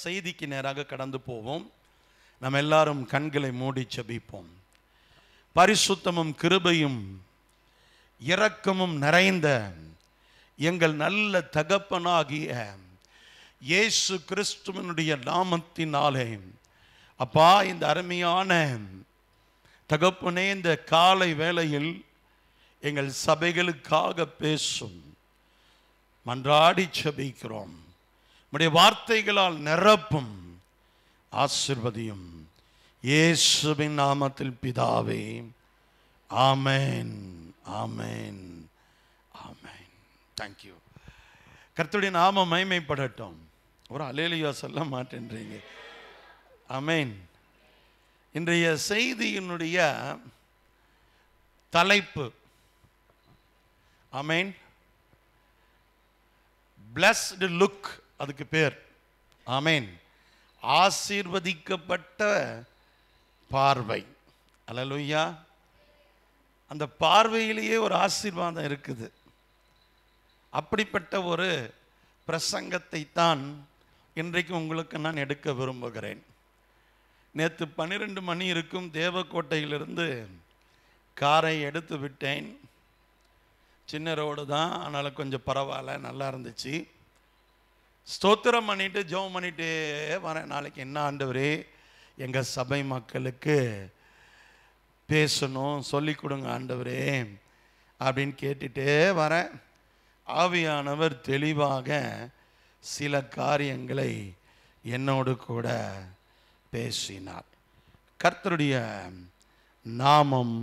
செய்திக்கு நேராக கடந்து போவோம். நம்ம எல்லாரும் கண்களை மூடி ஜெபிப்போம். பரிசுத்தமும் கிருபையும் இரக்கமும் நிறைந்த எங்கள் நல்ல தகப்பனாகிய இயேசு கிறிஸ்துவினுடைய நாமத்தினாலே அப்பா, இந்த அருமையான தகப்பனே, இந்த காலை வேளையில் எங்கள் சபைகளுக்காக பேசும் மன்றாடி ஜெபிக்கிறோம். உம்முடைய வார்த்தைகளால் நிரப்பும், ஆசீர்வதியும். இயேசுவின் நாமத்தில் பிதாவே, ஆமென், ஆமென், ஆமென். தேங்க்யூ. கர்த்தருடைய நாமம் மகிமைப்படட்டும். ஒரு அல்லேலூயா சொல்ல மாட்டேன்றீங்க. ஆமென். இன்றைய செய்தியினுடைய தலைப்பு ஆமென், blessed look, அதுக்கு பேர். ஆமென், ஆசீர்வதிக்கப்பட்ட பார்வை. அல்லேலூயா. அந்த பார்வையிலேயே ஒரு ஆசீர்வாதம் இருக்குது. அப்படிப்பட்ட ஒரு பிரசங்கத்தை தான் இன்றைக்கு உங்களுக்கு நான் எடுக்க விரும்புகிறேன். நேற்று 12 மணி இருக்கும் தேவக்கோட்டையிலிருந்து காரை எடுத்து விட்டேன். சின்ன ரோடு தான், அதனால் கொஞ்சம் பரவாயில்ல, நல்லா இருந்துச்சு. ஸ்தோத்திரம் பண்ணிட்டு ஜெபம் பண்ணிட்டே வரேன். நாளைக்கு என்ன ஆண்டவரே எங்கள் சபை மக்களுக்கு பேசணும், சொல்லி கொடுங்க ஆண்டவரே அப்படின்னு கேட்டுட்டே வரேன். ஆவியானவர் தெளிவாக சில காரியங்களை என்னோடு கூட பேசினார். கர்த்தருடைய நாமம்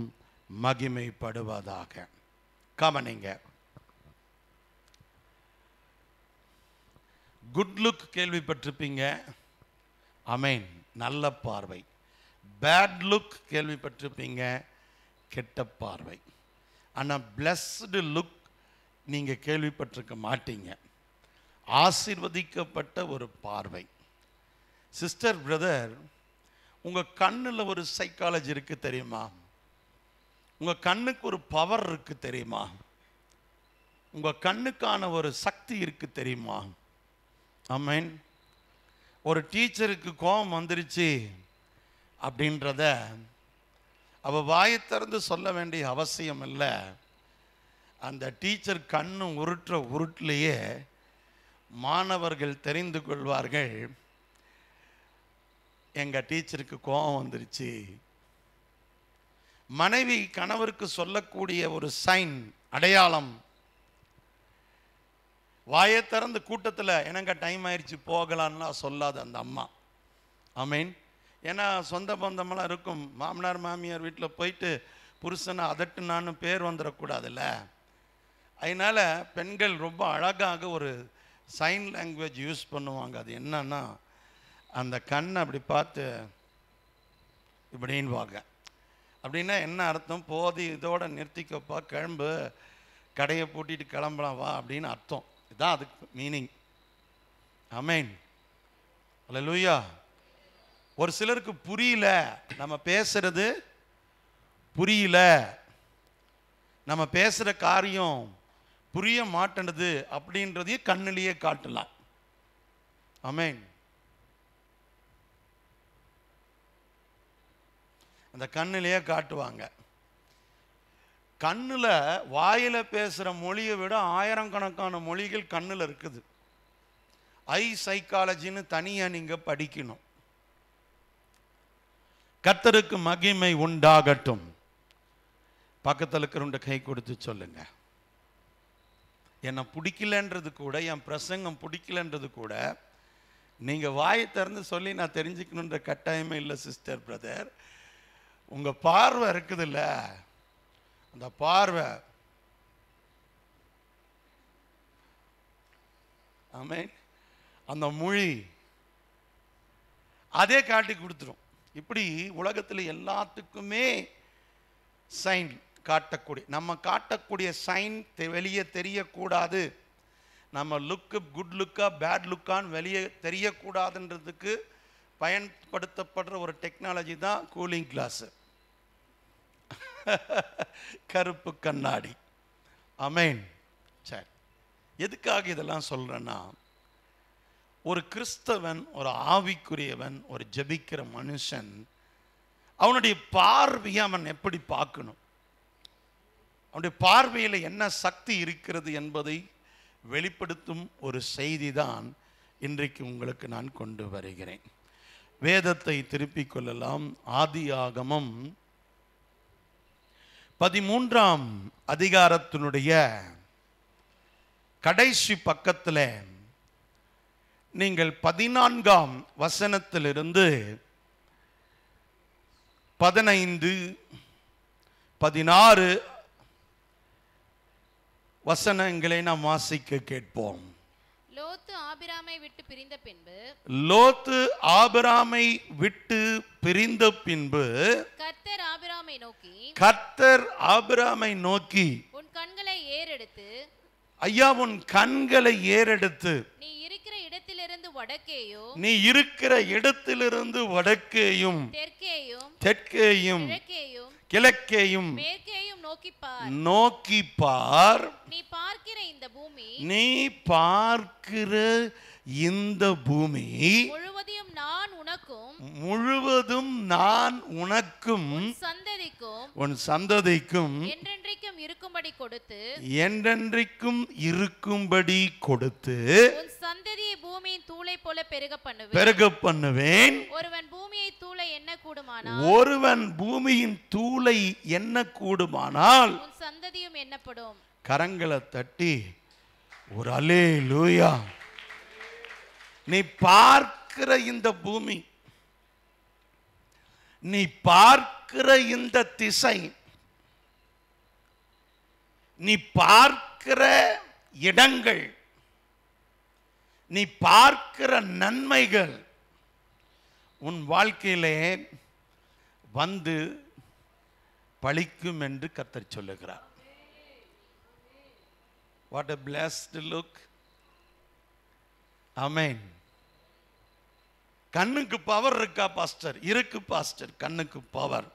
மகிமைப்படுவதாக. கவனிங்க. குட் லுக் கேள்விப்பட்டிருப்பீங்க. ஆமென், நல்ல பார்வை. பேட் லுக் கேள்விப்பட்டிருப்பீங்க, கெட்ட பார்வை. ஆனால் பிளஸ்டு லுக் நீங்கள் கேள்விப்பட்டிருக்க மாட்டீங்க. ஆசீர்வதிக்கப்பட்ட ஒரு பார்வை. சிஸ்டர், பிரதர், உங்கள் கண்ணில் ஒரு சைக்காலஜி இருக்குது தெரியுமா? உங்கள் கண்ணுக்கு ஒரு பவர் இருக்குது தெரியுமா? உங்கள் கண்ணுக்கான ஒரு சக்தி இருக்குது தெரியுமா? ஆமென். ஒரு டீச்சருக்கு கோபம் வந்துருச்சு அப்படின்றத அவள் வாயை திறந்து சொல்ல வேண்டிய அவசியம் இல்லை. அந்த டீச்சர் கண்ணு உருட்டுற உருட்டிலேயே மாணவர்கள் தெரிந்து கொள்வார்கள், எங்கள் டீச்சருக்கு கோபம் வந்துருச்சு. மனைவி கணவருக்கு சொல்லக்கூடிய ஒரு சைன், அடையாளம். வாயை திறந்து கூட்டத்தில் என்னங்க டைம் ஆயிடுச்சு போகலான்லாம் சொல்லாது அந்த அம்மா. ஆமென். ஏன்னா சொந்த பந்தமெல்லாம் இருக்கும். மாமனார் மாமியார் வீட்டில் போயிட்டு புருஷனை அதட்டுனான்னு பேர் வந்துடக்கூடாதுல்ல. அதனால் பெண்கள் ரொம்ப அழகாக ஒரு சைன் லாங்குவேஜ் யூஸ் பண்ணுவாங்க. அது என்னன்னா, அந்த கண்ணை அப்படி பார்த்து இப்படின்வாங்க. அப்படின்னா என்ன அர்த்தம்? போதி, இதோட நிறுத்திக்கப்பா, கிளம்பு, கடையை பூட்டிட்டு கிளம்பலாம் வா அப்படின்னு அர்த்தம். இதுதான் அதுக்கு மீனிங். ஆமென், அல்லேலூயா. ஒரு சிலருக்கு புரியல, நம்ம பேசுறது புரியல, நம்ம பேசுகிற காரியம் புரிய மாட்டேன்றது அப்படின்றதையும் கண்ணிலேயே காட்டலாம். ஆமென். அந்த கண்ணிலேயே காட்டுவாங்க. கண்ணில் வாயில் பேசுகிற மொழியை விட ஆயிரக்கணக்கான மொழிகள் கண்ணில் இருக்குது. ஐ சைக்காலஜின்னு தனியாக நீங்கள் படிக்கணும். கர்த்தருக்கு மகிமை உண்டாகட்டும். பக்கத்தில் இருக்கிறவங்க கை கொடுத்து சொல்லுங்க, என்னை பிடிக்கலன்றது கூட, என் பிரசங்கம் பிடிக்கலன்றது கூட நீங்கள் வாயை திறந்து சொல்லி நான் தெரிஞ்சுக்கணுன்ற கட்டாயமே இல்லை. சிஸ்டர், பிரதர், உங்கள் பார்வை இருக்குதுல்ல, அந்த பார்வை, ஆமென், அந்த மொழி அதே காட்டி கொடுத்துரும். இப்படி உலகத்தில் எல்லாத்துக்குமே சைன் காட்டக்கூடிய, நம்ம காட்டக்கூடிய சைன் வெளியே தெரியக்கூடாது. நம்ம லுக்கு குட் லுக்கா பேட் லுக்கான்னு வெளியே தெரியக்கூடாதுன்றதுக்கு பயன்படுத்தப்படுற ஒரு டெக்னாலஜி தான் கூலிங் கிளாஸு, கருப்பு கண்ணாடி. ஆமென். சரி, எதுக்காக இதெல்லாம் சொல்கிறேன்னா, ஒரு கிறிஸ்தவன், ஒரு ஆவிக்குரியவன், ஒரு ஜெபிக்கிற மனுஷன், அவனுடைய பார்வையை அவன் எப்படி பார்க்கணும், அவனுடைய பார்வையில் என்ன சக்தி இருக்கிறது என்பதை வெளிப்படுத்தும் ஒரு செய்தி தான் இன்றைக்கு உங்களுக்கு நான் கொண்டு வருகிறேன். வேதத்தை திருப்பிக் கொள்ளலாம். ஆதியாகமம் 13ஆம் அதிகாரத்தினுடைய கடைசி பக்கத்தில் நீங்கள் 14ஆம் வசனத்திலிருந்து 15, 16 வசனங்களை நாம் வாசிக்க கேட்போம். லோத்து ஆபிராமை விட்டு பிரிந்த பின்பு கர்த்தர் ஆபிராமை நோக்கி உன் கண்களை ஏறெடுத்து, ஐயா, உன் கண்களை ஏறெடுத்து நீ இருக்கிற இடத்திலிருந்து வடக்கேயும் தெற்கேயும் கிழக்கேயும் நோக்கி பார். நீ பார்க்கிற இந்த பூமி முழுவதும் நான் உனக்கும் உன் சந்ததிக்கும் என்றென்றைக்கும் இருக்கும்படி கொடுத்து உன் சந்ததியை பூமியின் தூளை போல பெருக பண்ணுவேன். ஒருவன் பூமியின் தூளை எண்ண கூடுமானால் உன் சந்ததியும் எண்ணப்படும். கரங்களை தட்டி ஒரு அல்லேலூயா. நீ பார்க்கிற இந்த பூமி, நீ பார்க்கிற இந்த திசை, நீ பார்க்கிற இடங்கள், நீ பார்க்கிற நன்மைகள் உன் வாழ்க்கையிலே வந்து பலிக்கும் என்று கர்த்தர் சொல்லுகிறார். What a blessed look. Amen. கண்ணுக்கு பவர் இருக்கா பாஸ்டர்? இருக்கு பாஸ்டர், கண்ணுக்கு பவர்.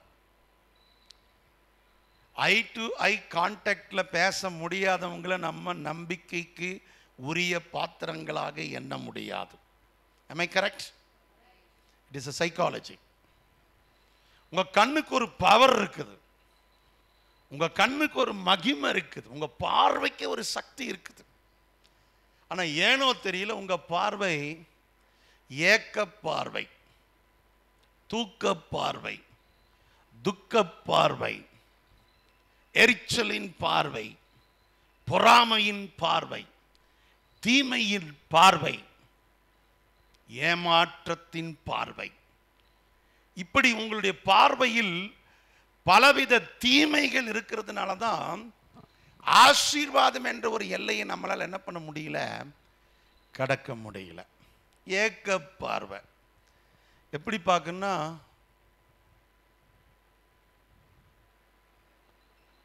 ஐ டு ஐ கான்டாக்ட்ல பேச முடியாதவங்களை நம்ம நம்பிக்கைக்கு உரிய பாத்திரங்களாக எண்ண முடியாது. Am I correct? It is a psychology. உங்க கண்ணுக்கு ஒரு பவர் இருக்குது, உங்க கண்ணுக்கு ஒரு மகிமை இருக்குது, உங்க பார்வைக்கு ஒரு சக்தி இருக்குது. ஆனா ஏனோ தெரியல, உங்க பார்வை ஏக்க பார்வை, தூக்க பார்வை, துக்க பார்வை, எரிச்சலின் பார்வை, பொறாமையின் பார்வை, தீமையின் பார்வை, ஏமாற்றத்தின் பார்வை. இப்படி உங்களுடைய பார்வையில் பலவித தீமைகள் இருக்கிறதுனால தான் ஆசீர்வாதம் என்ற ஒரு எல்லையை நம்மளால் என்ன பண்ண முடியல, கடக்க முடியல. ஏக்க பார்வை எப்படி பார்க்கணும்னா,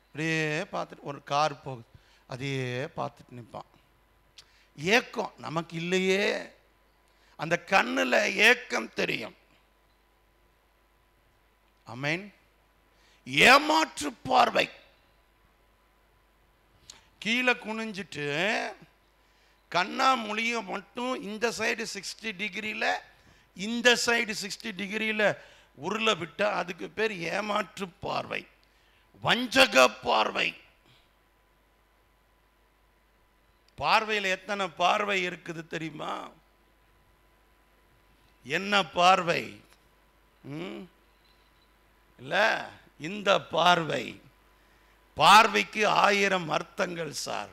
அப்படியே பார்த்துட்டு ஒரு கார் போகுது, அதையே பார்த்துட்டு நிற்பான். ஏக்கம் நமக்கு இல்லையே, அந்த கண்ணில் ஏக்கம் தெரியும். ஆமென். ஏமாற்று பார்வை, கீழே குனிஞ்சிட்டு கண்ணா மொழிய மட்டும் இந்த சைடு 60 டிகிரியில் இந்த சைடு 60 டிகிரியில் உருள விட்டா அதுக்கு பேர் ஏமாற்று பார்வை, வஞ்சக பார்வை. பார்வையில் எத்தனை பார்வை இருக்குது தெரியுமா? என்ன பார்வை? இல்ல, இந்த பார்வை, பார்வைக்கு 1000 அர்த்தங்கள் சார்.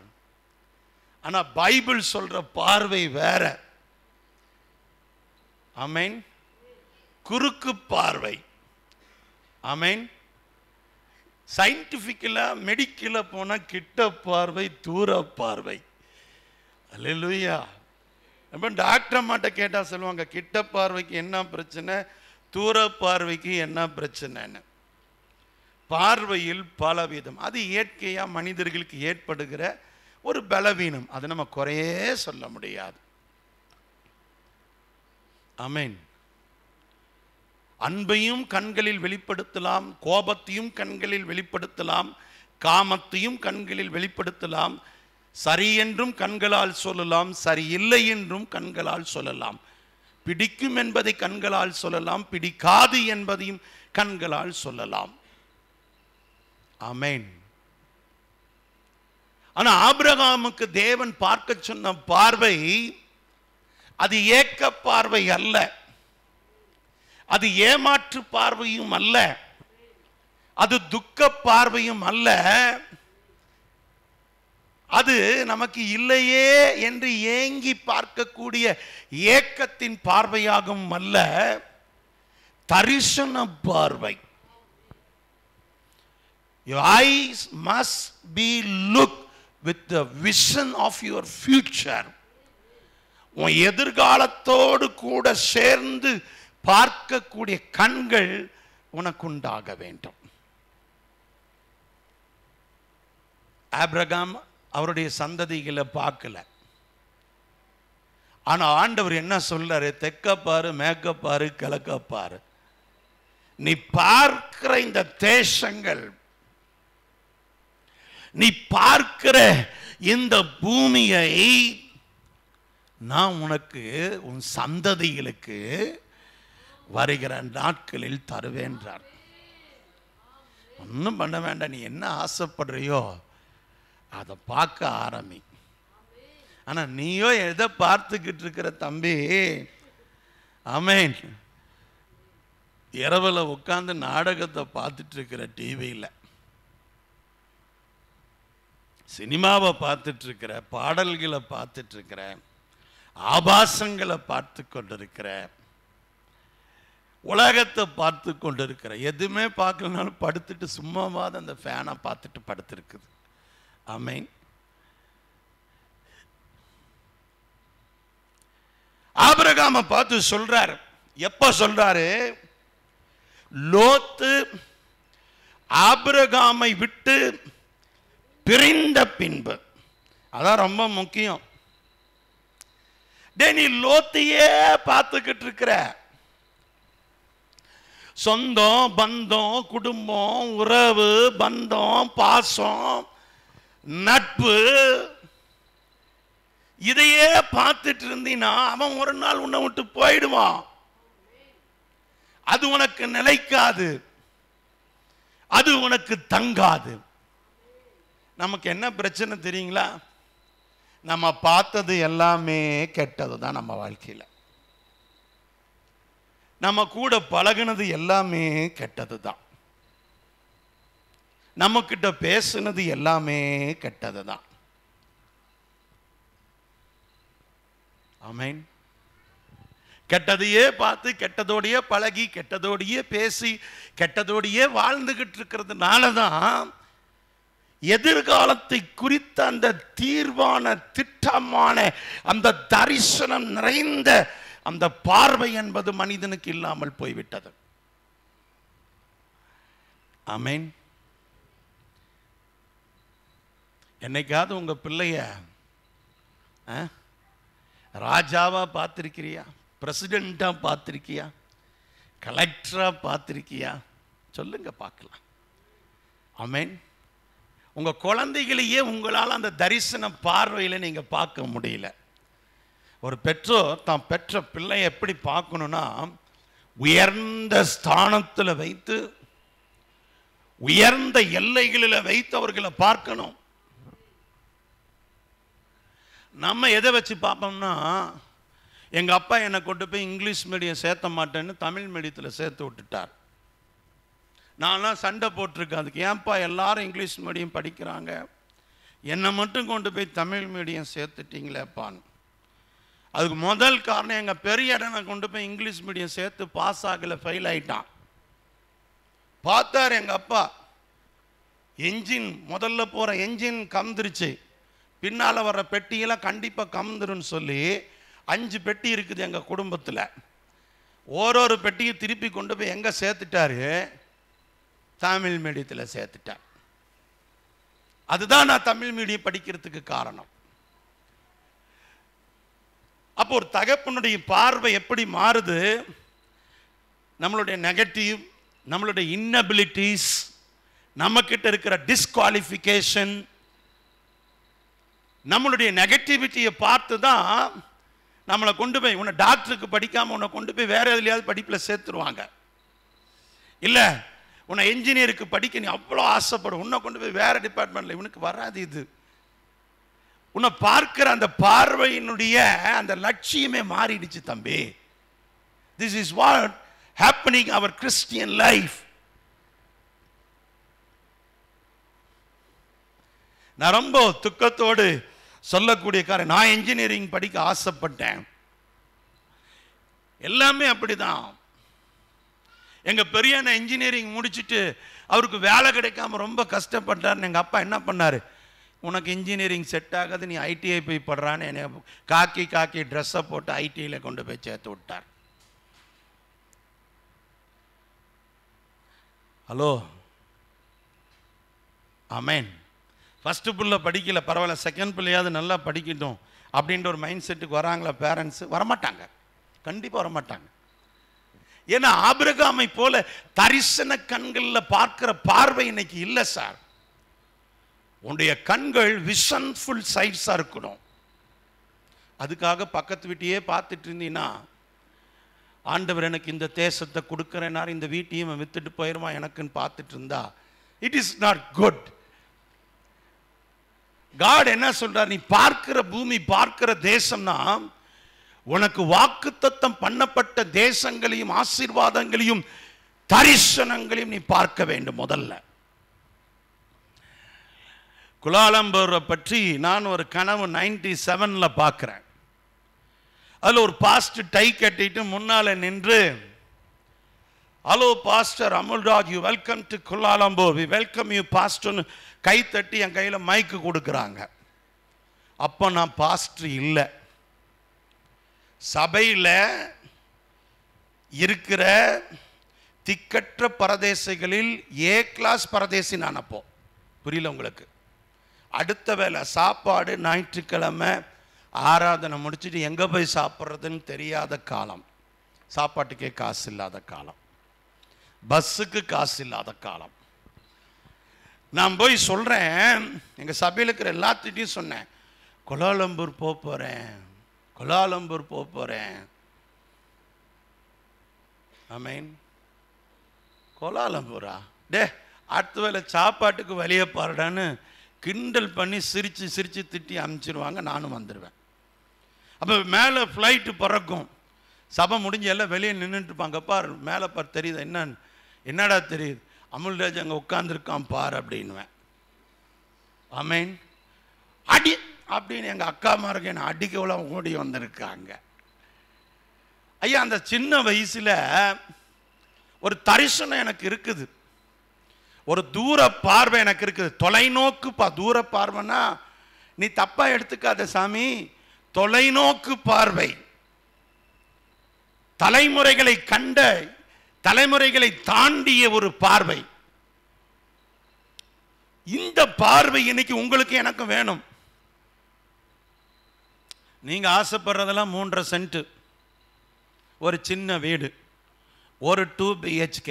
ஆனா பைபிள் சொல்ற பார்வை வேற. ஆமென். குறுக்கு பார்வை. ஆமென். சயின்டிபிக்கலா மெடிக்கலா போனா கிட்ட பார்வை, தூர பார்வை. அல்லேலூயா. அப்ப டாக்டர் மாட்ட கேட்டா சொல்லுவாங்க, கிட்ட பார்வைக்கு என்ன பிரச்சனை, தூர பார்வைக்கு என்ன பிரச்சனைன்னு. பார்வையில் பலவிதம், அது இயற்கையா மனிதர்களுக்கு ஏற்படுகிற ஒரு பலவீனம், அதை நம்ம குறையே சொல்ல முடியாது. ஆமென். அன்பையும் கண்களில் வெளிப்படுத்தலாம், கோபத்தையும் கண்களில் வெளிப்படுத்தலாம், காமத்தையும் கண்களில் வெளிப்படுத்தலாம், சரி என்றும் கண்களால் சொல்லலாம், சரி இல்லை என்றும் கண்களால் சொல்லலாம். பிடிக்கும் என்பதை கண்களால் சொல்லலாம், பிடிக்காது என்பதையும் கண்களால் சொல்லலாம். ஆமென். ஆனா ஆபிரகாமுக்கு தேவன் பார்க்க சொன்ன பார்வை அது ஏக்க பார்வை அல்ல, அது ஏமாற்று பார்வையும் அல்ல, அது துக்க பார்வையும் அல்ல, அது நமக்கு இல்லையே என்று ஏங்கி பார்க்கக்கூடிய ஏக்கத்தின் பார்வையாகவும் அல்ல, தரிசன பார்வை. Your eyes must be look with the vision of your future. உன் எதிர்காலத்தோடு கூட சேர்ந்து பார்க்கக்கூடிய கண்கள் உனக்கு உண்டாக வேண்டும். ஆபிரகாம் அவருடைய சந்ததிகளை பார்க்கல. ஆனா ஆண்டவர் என்ன சொல்றாரு? தெற்க பாரு, மேற்க பாரு, கிழக்க பாரு, நீ பார்க்கிற இந்த தேசங்கள், நீ பார்க்கிற இந்த பூமியை நான் உனக்கு உன் சந்ததிகளுக்கு வருகிற நாட்களில் தருவேன்றார். ஒன்றும் பண்ண வேண்டாம், நீ என்ன ஆசைப்படுறியோ அதை பார்க்க ஆரம்பி. ஆனா நீயோ எதை பார்த்துக்கிட்டு இருக்கிற தம்பி? ஆமென். இரவுல உட்கார்ந்து நாடகத்தை பார்த்துட்டு இருக்கிற, டிவியில் சினிமாவை பார்த்துட்டு இருக்கிற, பாடல்களை பார்த்துட்டு இருக்கிற, ஆபாசங்களை பார்த்து கொண்டிருக்கிற, உலகத்தை பார்த்து கொண்டிருக்கிற, எதுவுமே பார்க்கலனாலும் படுத்துட்டு சும்மாவாத அந்த ஃபேனை பார்த்துட்டு படுத்திருக்குது. ஆமென். ஆபிரகாமை பார்த்து சொல்றாரு. எப்ப சொல்றாரு? லோத்து ஆபிரகாமை விட்டு பிரிந்த பின்பு. அதான் ரொம்ப முக்கியம். நீ லோத்தையே பார்த்துக்கிட்டு இருக்கிற. சொந்தம், பந்தம், குடும்பம், உறவு, பந்தம், பாசம், நட்பு, இதையே பார்த்துட்டு இருந்தீனா அவன் ஒரு நாள் உன்னை விட்டு போயிடுவான். அது உனக்கு நிலைக்காது, அது உனக்கு தங்காது. நமக்கு என்ன பிரச்சனை தெரியுங்களா? நம்ம பார்த்தது எல்லாமே கெட்டது தான். நம்ம வாழ்க்கையில் நம்ம கூட பழகினது எல்லாமே கெட்டது தான். நம்ம கிட்ட பேசுனது எல்லாமே கெட்டது தான். ஆமென். கெட்டதையே பார்த்து, கெட்டதோடையே பழகி, கெட்டதோடையே பேசி, கெட்டதோடையே வாழ்ந்துகிட்டு இருக்கிறதுனால தான் எதிர்காலத்தை குறித்த அந்த தீர்வான, திட்டமான, அந்த தரிசனம் நிறைந்த அந்த பார்வை என்பது மனிதனுக்கு இல்லாமல் போய்விட்டது. ஆமென். என்னைக்காவது உங்க பிள்ளைய ராஜாவா பார்த்திருக்கிறியா? பிரசிடென்டா பார்த்திருக்கியா? கலெக்டரா பார்த்திருக்கியா? சொல்லுங்க பார்க்கலாம். ஆமென். உங்க குழந்தைகளையே உங்களால் அந்த தரிசன பார்வையில் நீங்க பார்க்க முடியல. ஒரு பெற்றோர் தான் பெற்ற பிள்ளையை எப்படி பார்க்கணும்னா, உயர்ந்த ஸ்தானத்தில் வைத்து, உயர்ந்த எல்லைகளில் வைத்து அவர்களை பார்க்கணும். நம்ம எதை வச்சு பார்ப்போம்னா, எங்கள் அப்பா என்னை கொண்டு போய் இங்கிலீஷ் மீடியம் சேர்த்த மாட்டேன்னு தமிழ் மீடியத்தில் சேர்த்து விட்டுட்டார். நான்லாம் சண்டை போட்டிருக்கேன் அதுக்கு. ஏன்பா எல்லாரும் இங்கிலீஷ் மீடியம் படிக்கிறாங்க, என்னை மட்டும் கொண்டு போய் தமிழ் மீடியம் சேர்த்துட்டீங்களேப்பான்னு. அதுக்கு முதல் காரணம், எங்கள் பெரிய இடனை கொண்டு போய் இங்கிலீஷ் மீடியம் சேர்த்து பாஸ் ஆகலை, ஃபெயில் ஆகிட்டான். பார்த்தார் எங்கள் அப்பா, என்ஜின் முதல்ல போகிற என்ஜின் கம்ந்துருச்சு, பின்னால் வர்ற பெட்டியெல்லாம் கண்டிப்பாக கம்ந்துருன்னு சொல்லி 5 பெட்டி இருக்குது எங்கள் குடும்பத்தில். ஒரு பெட்டியை திருப்பி கொண்டு போய் எங்கே சேர்த்துட்டாரு? தமிழ் மீடியத்தில் சேர்த்துட்டார். அதுதான் நான் தமிழ் மீடியம் படிக்கிறதுக்கு காரணம். அப்போ ஒரு தகப்பனுடைய பார்வை எப்படி மாறுது? நம்மளுடைய நெகட்டிவ், நம்மளுடைய இன்னபிலிட்டிஸ், நம்ம கிட்ட இருக்கிற டிஸ்குவாலிஃபிகேஷன், நம்மளுடைய நெகட்டிவிட்டியை பார்த்து தான் நம்மளை கொண்டு போய், உன்னை டாக்டருக்கு படிக்காமல் உன்னை கொண்டு போய் வேற எதுலையாவது படிப்பில் சேர்த்துருவாங்க. இல்லை, உன்னை என்ஜினியருக்கு படிக்க நீ அவ்வளோ ஆசைப்படும், உன்னை கொண்டு போய் வேற டிபார்ட்மெண்ட்டில், இவனுக்கு வராது இது. உன்னை பார்க்கிற அந்த பார்வையினுடைய அந்த லட்சியமே மாறிடுச்சு தம்பி. This is what happening our Christian life. நான் ரொம்ப துக்கத்தோடு சொல்லக்கூடிய காரணம், நான் இன்ஜினியரிங் படிக்க ஆசைப்பட்டேன். எல்லாமே அப்படிதான். எங்க பெரியண்ண இன்ஜினியரிங் முடிச்சுட்டு அவருக்கு வேலை கிடைக்காம ரொம்ப கஷ்டப்பட்டார். எங்க அப்பா என்ன பண்ணாரு, உனக்கு இன்ஜினியரிங் செட் ஆகாது, நீ ஐடிஐ போய் படுறான்னு என்னை காக்கி ட்ரெஸ்ஸை போட்டு ஐடிஐயில் கொண்டு போய் சேர்த்து விட்டார். ஹலோ, ஆமேன். ஃபஸ்ட்டு பிள்ளை படிக்கல, பரவாயில்ல, செகண்ட் பிள்ளையாவது நல்லா படிக்கட்டும் அப்படின்ற ஒரு மைண்ட் செட்டுக்கு வராங்களா பேரண்ட்ஸு? வரமாட்டாங்க, கண்டிப்பாக வரமாட்டாங்க. ஏன்னா ஆபிரகாமை போல தரிசன கண்களில் பார்க்கிற பார்வை இன்னைக்கு இல்லை சார். உன்னுடைய கண்கள் விஷன்ஃபுல் சைட்ஸாக இருக்கணும். அதுக்காக பக்கத்து வீட்டையே பார்த்துட்டு இருந்தீங்கன்னா, ஆண்டவர் எனக்கு இந்த தேசத்தை கொடுக்குறேனார், இந்த வீட்டையும் வித்துட்டு போயிடுமா எனக்குன்னு பார்த்துட்டு இருந்தா, it is not good. God என்ன சொல்றார், நீ பார்க்கிற பூமி, பார்க்கிற தேசம்னா உனக்கு வாக்குத்தத்தம் பண்ணப்பட்ட தேசங்களையும் ஆசீர்வாதங்களையும் தரிசனங்களையும் நீ பார்க்க வேண்டும். முதல்ல குலாலம்பூரை பற்றி நான் ஒரு கனவு 97ல் பார்க்கிறேன். அதில் ஒரு பாஸ்டர் டை கட்டிட்டு முன்னால நின்று, hello pastor Amulraj, you welcome to Kuala Lumpur, we welcome you பாஸ்டர்னு கை தட்டி என் கையில் மைக்கு கொடுக்குறாங்க. அப்போ நான் பாஸ்டர் இல்லை, சபையில் இருக்கிற திக்கற்ற பரதேசிகளில் ஏ கிளாஸ் பரதேசி நான். அப்போ புரியல உங்களுக்கு? அடுத்த வேலை சாப்பாடு, ஞாயிற்றுக்கிழமை ஆராதனை முடிச்சுட்டு எங்கே போய் சாப்பிட்றதுன்னு தெரியாத காலம், சாப்பாட்டுக்கே காசு இல்லாத காலம், பஸ்ஸுக்கு காசு இல்லாத காலம். நான் போய் சொல்கிறேன், எங்கள் சபையில் இருக்கிற எல்லாத்திட்டையும் சொன்னேன், கோலாலம்பூர் போகிறேன், கோலாலம்பூர் போகிறேன். ஆமேன். கோலாலம்பூரா? டே, அடுத்த வேலை சாப்பாட்டுக்கு வெளியே பாருடான்னு கிண்டல் பண்ணி சிரித்து திட்டி அனுப்பிச்சிருவாங்க. நானும் வந்துடுவேன். அப்போ மேலே ஃப்ளைட்டு பறக்கும், சபை முடிஞ்ச எல்லாம் வெளியே நின்றுட்டு இருப்பாங்க. பார் மேலே பார், தெரியுது என்னடா தெரியுது, அமுல்ராஜ் அங்கே உட்காந்துருக்கான் பார் அப்படின்வேன். ஆமேன். அடி அப்படின்னு எங்கள் அக்காமாருக்கு என்னை அடிக்கவுல ஓடி வந்திருக்காங்க. ஐயா, அந்த சின்ன வயசில் ஒரு தரிசனம் எனக்கு இருக்குது, ஒரு தூர பார்வை எனக்கு இருக்குது. தொலைநோக்கு தூர பார்வைன்னா நீ தப்பா எடுத்துக்காத சாமி, தொலைநோக்கு பார்வை, தலைமுறைகளை கண்ட, தலைமுறைகளை தாண்டிய ஒரு பார்வை. இந்த பார்வை இன்னைக்கு உங்களுக்கு எனக்கு வேணும். நீங்க ஆசைப்படுறதெல்லாம் 3.5 சென்ட், ஒரு சின்ன வீடு, ஒரு 2 BHK,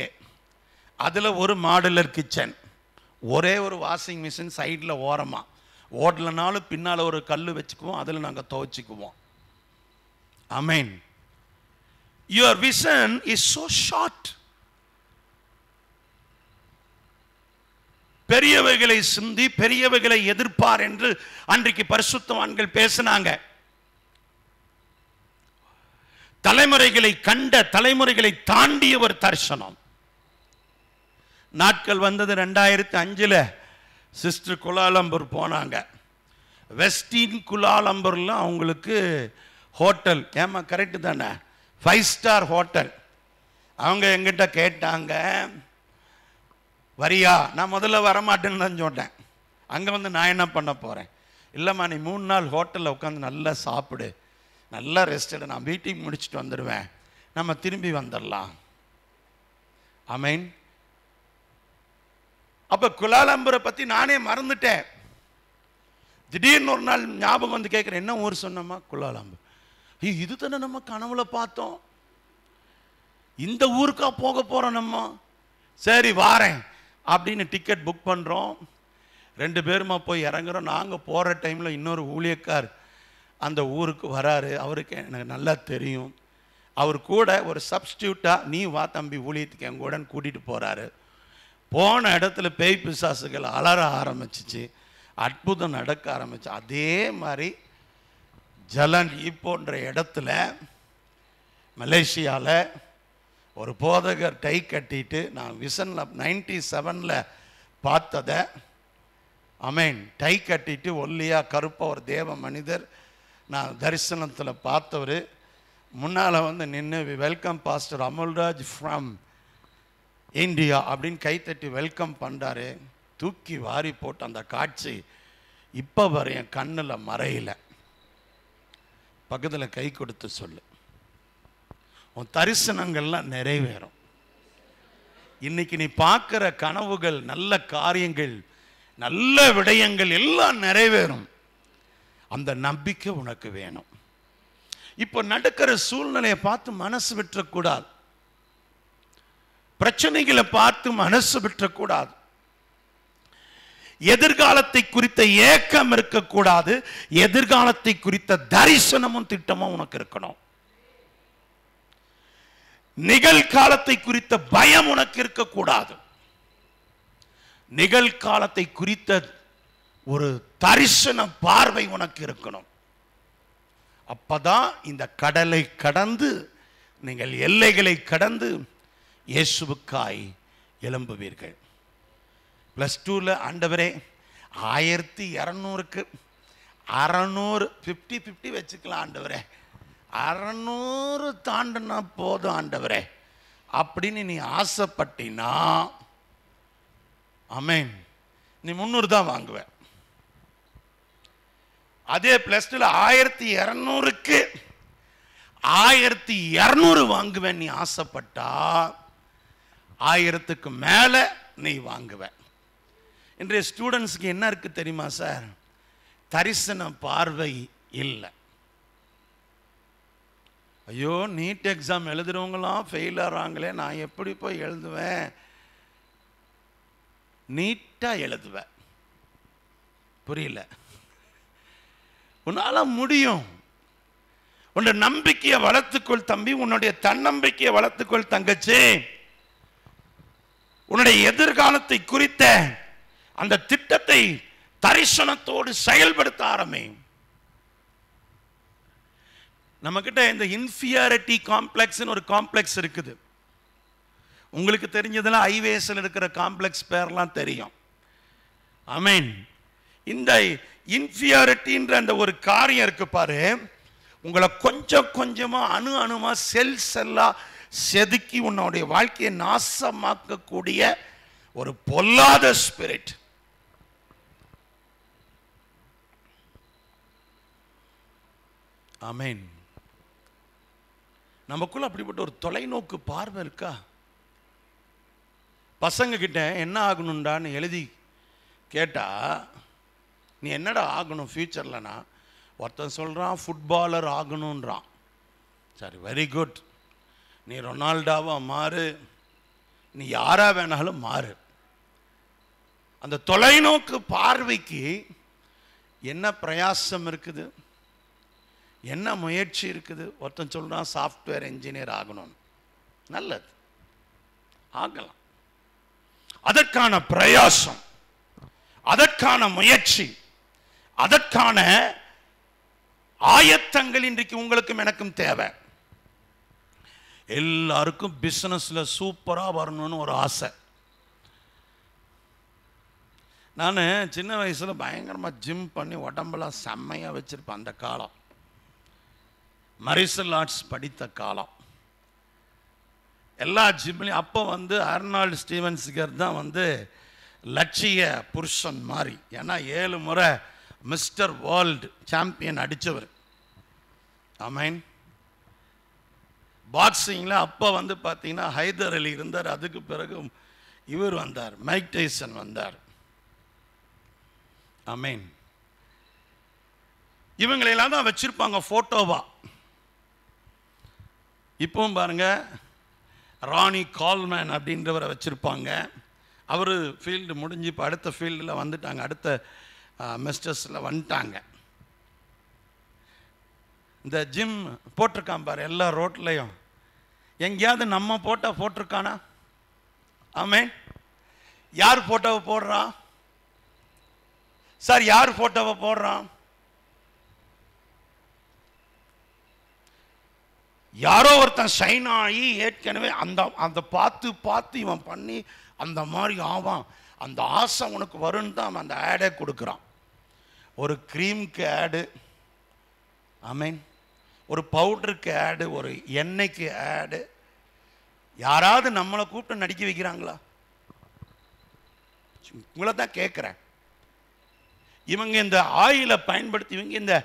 அதில் ஒரு மாடுலர் கிச்சன், ஒரே ஒரு வாஷிங் மிஷின் சைடில் ஓரமாக, ஓடலனாலும் பின்னால் ஒரு கல் வச்சுக்குவோம், அதில் நாங்கள் துவைச்சிக்குவோம். ஆமேன். Your vision is so short. பெரியவைகளை சிந்தி பெரியவைகளை எதிர்ப்பார் என்று அன்றைக்கு பரிசுத்தவான்கள் பேசினாங்க. தலைமுறைகளை கண்ட, தலைமுறைகளை தாண்டிய ஒரு தரிசனம். நாட்கள் வந்தது 2005. சிஸ்டர் குலாலம்பூர் போனாங்க. வெஸ்டின் குலாலம்பூர்ல அவங்களுக்கு ஹோட்டல், ஏமா கரெக்டு தானே, 5 ஸ்டார் ஹோட்டல். அவங்க எங்கிட்ட கேட்டாங்க, வரியா? நான் முதல்ல வரமாட்டேன்னு தான் சொன்னேன். அங்கே வந்து நான் என்ன பண்ண போகிறேன்? இல்லைம்மா, நீ 3 நாள் ஹோட்டலில் உட்காந்து நல்லா சாப்பிடு, நல்லா ரெஸ்ட் எடு, நான் மீட்டிங் முடிச்சுட்டு வந்துடுவேன், நம்ம திரும்பி வந்துடலாம். ஆமேன். அப்போ குலாலம்பூரை பற்றி நானே மறந்துட்டேன். திடீர்னு ஒரு நாள் ஞாபகம் வந்து கேட்குறேன், என்ன ஊர் சொன்னோமா? குலாலம்பூர். இது தானே நம்ம கனவுல பார்த்தோம், இந்த ஊருக்கா போக போகிறோம் நம்ம. சரி வாரேன் அப்படின்னு டிக்கெட் புக் பண்ணுறோம். 2 பேருமா போய் இறங்குறோம். நாங்கள் போகிற டைமில் இன்னொரு ஊழியக்கார் அந்த ஊருக்கு வராரு. அவருக்கு எனக்கு நல்லா தெரியும். அவர் கூட ஒரு சப்ஸ்டியூட்டாக நீ வா தம்பி ஊழியத்துக்கு என் கூட கூட்டிகிட்டு போகிறாரு. போன இடத்துல பேய் பிசாசுகள் அலற ஆரம்பிச்சிச்சு, அற்புதம் நடக்க ஆரம்பிச்சு. அதே மாதிரி ஜலன் போன்ற இடத்துல மலேசியாவில் ஒரு போதகர் டை கட்டிட்டு, நான் விஷனில் 97 பார்த்ததை, ஆமென், டை கட்டிட்டு ஒல்லியாக கருப்ப ஒரு தேவ மனிதர் நான் தரிசனத்தில் பார்த்தவர் முன்னால் வந்து நின்று welcome pastor Amulraj from India அப்படின்னு கைத்தட்டி வெல்கம் பண்ணுறாரு. தூக்கி வாரி போட்டு அந்த காட்சி இப்போ வர என் கண்ணில் மறையில. பக்கத்தில் கை கொடுத்து சொல்லு, உன் தரிசனங்கள்லாம் நிறைவேறும். இன்னைக்கு நீ பார்க்குற கனவுகள், நல்ல காரியங்கள், நல்ல விடயங்கள் எல்லாம் நிறைவேறும். அந்த நம்பிக்கை உனக்கு வேணும். இப்போ நடக்கிற சூழ்நிலையை பார்த்து மனசு விட்டுறக்கூடாது. பிரச்சனைகளை பார்த்து மனசு விட்டுறக்கூடாது. எதிர்காலத்தை குறித்த ஏக்கம் இருக்கக்கூடாது. எதிர்காலத்தை குறித்த தரிசனமும் திட்டமும் உனக்கு இருக்கணும். நிகழ்காலத்தை குறித்த பயம் உனக்கு இருக்கக்கூடாது. நிகழ்காலத்தை குறித்த ஒரு தரிசன பார்வை உனக்கு இருக்கணும். அப்பதான் இந்த கடலை கடந்து நீங்கள் எல்லைகளை கடந்து இயேசுவுக்காய் எழும்புவீர்கள். +2 ஆண்டவரே 1200க்கு 600 50-50 வச்சுக்கலாம் ஆண்டவரே, 600 தாண்டினா போதும் ஆண்டவரே அப்படின்னு நீ ஆசைப்பட்டினா, ஆமென், நீ 300 தான் வாங்குவ. அதே +2 1200க்கு 1200 வாங்குவேன் நீ ஆசைப்பட்டா 1000க்கு மேல நீ வாங்குவ. இன்றைய ஸ்டூடெண்ட்ஸ்க்கு என்ன இருக்கு தெரியுமா சார்? தரிசன பார்வை இல்லை. ஐயோ, நீட் எக்ஸாம் எழுதுறவங்களாம் ஃபெயில் ஆகிறாங்களே, நான் எப்படி போய் எழுதுவேன்? நீட்டாக எழுதுவேன். புரியல? உன்னால முடியும். உன்னுடைய நம்பிக்கையை வளர்த்துக்கொள் தம்பி, உன்னுடைய தன்னம்பிக்கையை வளர்த்துக்கொள் தங்கச்சி. உன்னுடைய எதிர்காலத்தை குறித்த அந்த திட்டத்தை தரிசனத்தோடு செயல்படுத்த ஆரம்பி. நம்ம கிட்ட இந்த இன்ஃபீரியாரிட்டி காம்ப்ளெக்ஸ்னு ஒரு காம்ப்ளெக்ஸ் இருக்குது. உங்களுக்கு தெரிஞ்சதெல்லாம் ஐவேஸில் இருக்கிற காம்ப்ளெக்ஸ் பேர்லாம் தெரியும். ஆமென். இந்த இன்ஃபீரியாரிட்டின்ற அந்த ஒரு காரியம் இருக்கு பாரு, உங்களை கொஞ்சம் கொஞ்சமா அணுவா செல்லா செதுக்கி உன்னுடைய வாழ்க்கையை நாசமாக்கக்கூடிய ஒரு பொல்லாத ஸ்பிரிட். ஆமென். நமக்குள்ள அப்படிப்பட்ட ஒரு தொலைநோக்கு பார்வை இருக்கா? பசங்க கிட்ட என்ன ஆகணும்டான்னு எழுதி கேட்டா, நீ என்னடா ஆகணும் ஃபியூச்சர்லனா, ஒருத்தன் சொல்கிறான் ஃபுட்பாலர் ஆகணுன்றான். சரி, வெரி குட், நீ ரொனால்டோவா மாறு, நீ யாரா வேணாலும் மாறு. அந்த தொலைநோக்கு பார்வைக்கு என்ன பிரயாசம் இருக்குது, என்ன முயற்சி இருக்குது? ஒருத்தன் சொல்கிறான் சாஃப்ட்வேர் இன்ஜினியர் ஆகணும்னு. நல்லது, ஆகலாம். அதற்கான பிரயாசம், அதற்கான முயற்சி, அதற்கான ஆயத்தங்கள் இன்றைக்கு உங்களுக்கும் எனக்கும் தேவை. எல்லாருக்கும் பிசினஸ்ல சூப்பரா வரணும்னு ஒரு ஆசை. நான் சின்ன வயசுல பயங்கரமா ஜிம் பண்ணி உடம்பெல்லாம் செம்மையா வச்சிருப்பேன். அந்த காலம் மரிசல் ஆர்ட்ஸ் படித்த காலம். எல்லா ஜிம்லையும் அப்போ வந்து அர்னால்டு ஸ்டீவன்ஸ்கர் தான் லட்சிய புருஷன் மாதிரி. ஏன்னா 7 முறை மிஸ்டர் வேர்ல்டு சாம்பியன் அடித்தவர். ஆமென். பாக்ஸிங்கில் அப்போ பார்த்தீங்கன்னா ஹைதர் அலி இருந்தார். அதுக்கு பிறகு இவர் வந்தார், மைக் டைசன் வந்தார். ஆமென். இவங்களெல்லாம் தான் வச்சிருப்பாங்க ஃபோட்டோவா. இப்பவும் பாருங்க, ராணி கால்மேன் அப்படின்றவரை வச்சிருப்பாங்க. அவர் ஃபீல்டு முடிஞ்சு இப்போ அடுத்த ஃபீல்டில் வந்துட்டாங்க, அடுத்த மெஸ்டர்ஸில் வந்துட்டாங்க. இந்த ஜிம் போட்டிருக்கான் பாரு எல்லா ரோட்லேயும், எங்கேயாவது நம்ம போட்டோ போட்டிருக்கானா? ஆமென். யார் போட்டோவை போடுறான் சார்? யார் போட்டோவை போடுறான்? யாரோ ஒருத்தன் ஷைன் ஆகி ஏற்கனவே அந்த அந்த பார்த்து இவன் பண்ணி அந்த மாதிரி ஆவான், அந்த ஆசை உனக்கு வரும்னு தான் அந்த ஆடே கொடுக்குறான். ஒரு க்ரீமுக்கு ஆடு, ஆமென், ஒரு பவுடருக்கு ஆடு, ஒரு எண்ணெய்க்கு ஆடு. யாராவது நம்மளை கூப்பிட்டு நடிக்க வைக்கிறாங்களா? உங்களை தான் கேட்குறேன். இவங்க இந்த ஆயிலை பயன்படுத்தி, இவங்க இந்த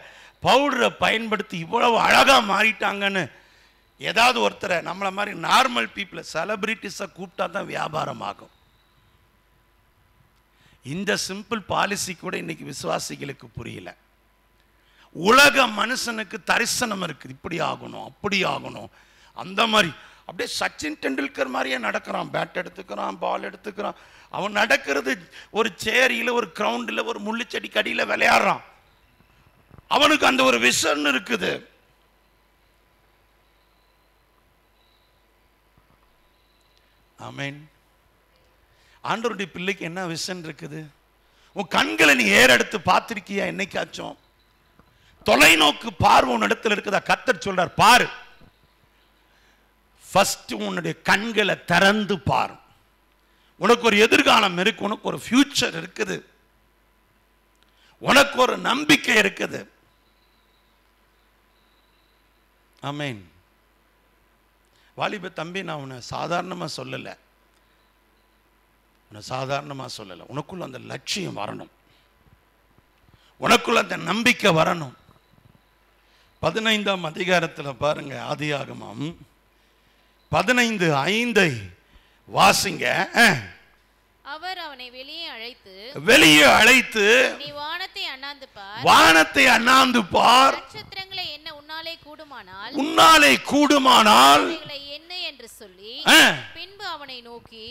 பவுடரை பயன்படுத்தி இவ்வளவு அழகாக மாறிட்டாங்கன்னு ஏதாவது ஒருத்தரை நம்மளை மாதிரி நார்மல் பீப்புளை, செலிபிரிட்டிஸை கூப்பிட்டா தான் வியாபாரம் ஆகும். இந்த சிம்பிள் பாலிசி கூட இன்னைக்கு விசுவாசிகளுக்கு புரியல. உலக மனுஷனுக்கு தரிசனம் இருக்குது, இப்படி ஆகணும் அப்படி ஆகணும் அந்த மாதிரி. அப்படியே சச்சின் டெண்டுல்கர் மாதிரியே நடக்கிறான், பேட் எடுத்துக்கிறான், பால் எடுத்துக்கிறான். அவன் நடக்கிறது ஒரு சேரியில், ஒரு கிரவுண்டில், ஒரு முள்ளுச்செடி கடியில் விளையாடுறான். அவனுக்கு அந்த ஒரு விஷன் இருக்குது. ஆமென். ஆண்டவருடைய பிள்ளைக்கு என்ன விஷன் இருக்குது? உன் கண்களை நீ ஏறெடுத்து பார்த்திருக்கியா என்னைக்காச்சும்? தொலைநோக்கு பார்வை உன் இடத்துல இருக்குதா? கர்த்தர் சொல்றார், பாரு. ஃபர்ஸ்ட் உன்னுடைய கண்களை திறந்து பாரு. உனக்கு ஒரு எதிர்காலம் இருக்கு, உனக்கு ஒரு ஃபியூச்சர் இருக்குது, உனக்கு ஒரு நம்பிக்கை இருக்குது. ஆமென். வாலிப தம்பி, நான் உன்னை சாதாரணமாக சொல்லலை, உன்னை சாதாரணமாக சொல்லலை. உனக்குள்ள அந்த லட்சியம் வரணும், உனக்குள்ள அந்த நம்பிக்கை வரணும். 15ஆம் அதிகாரத்தில் பாருங்க, ஆதியாகமம் 15:5 வாசிங்க. அவர் அவனை வெளியே அழைத்து நீ வானத்தை அண்ணாந்து பார், நட்சத்திரங்களை என்ன உன்னாலே கூடுமானால் என்ன என்று சொல்லி பின்பு அவனை நோக்கி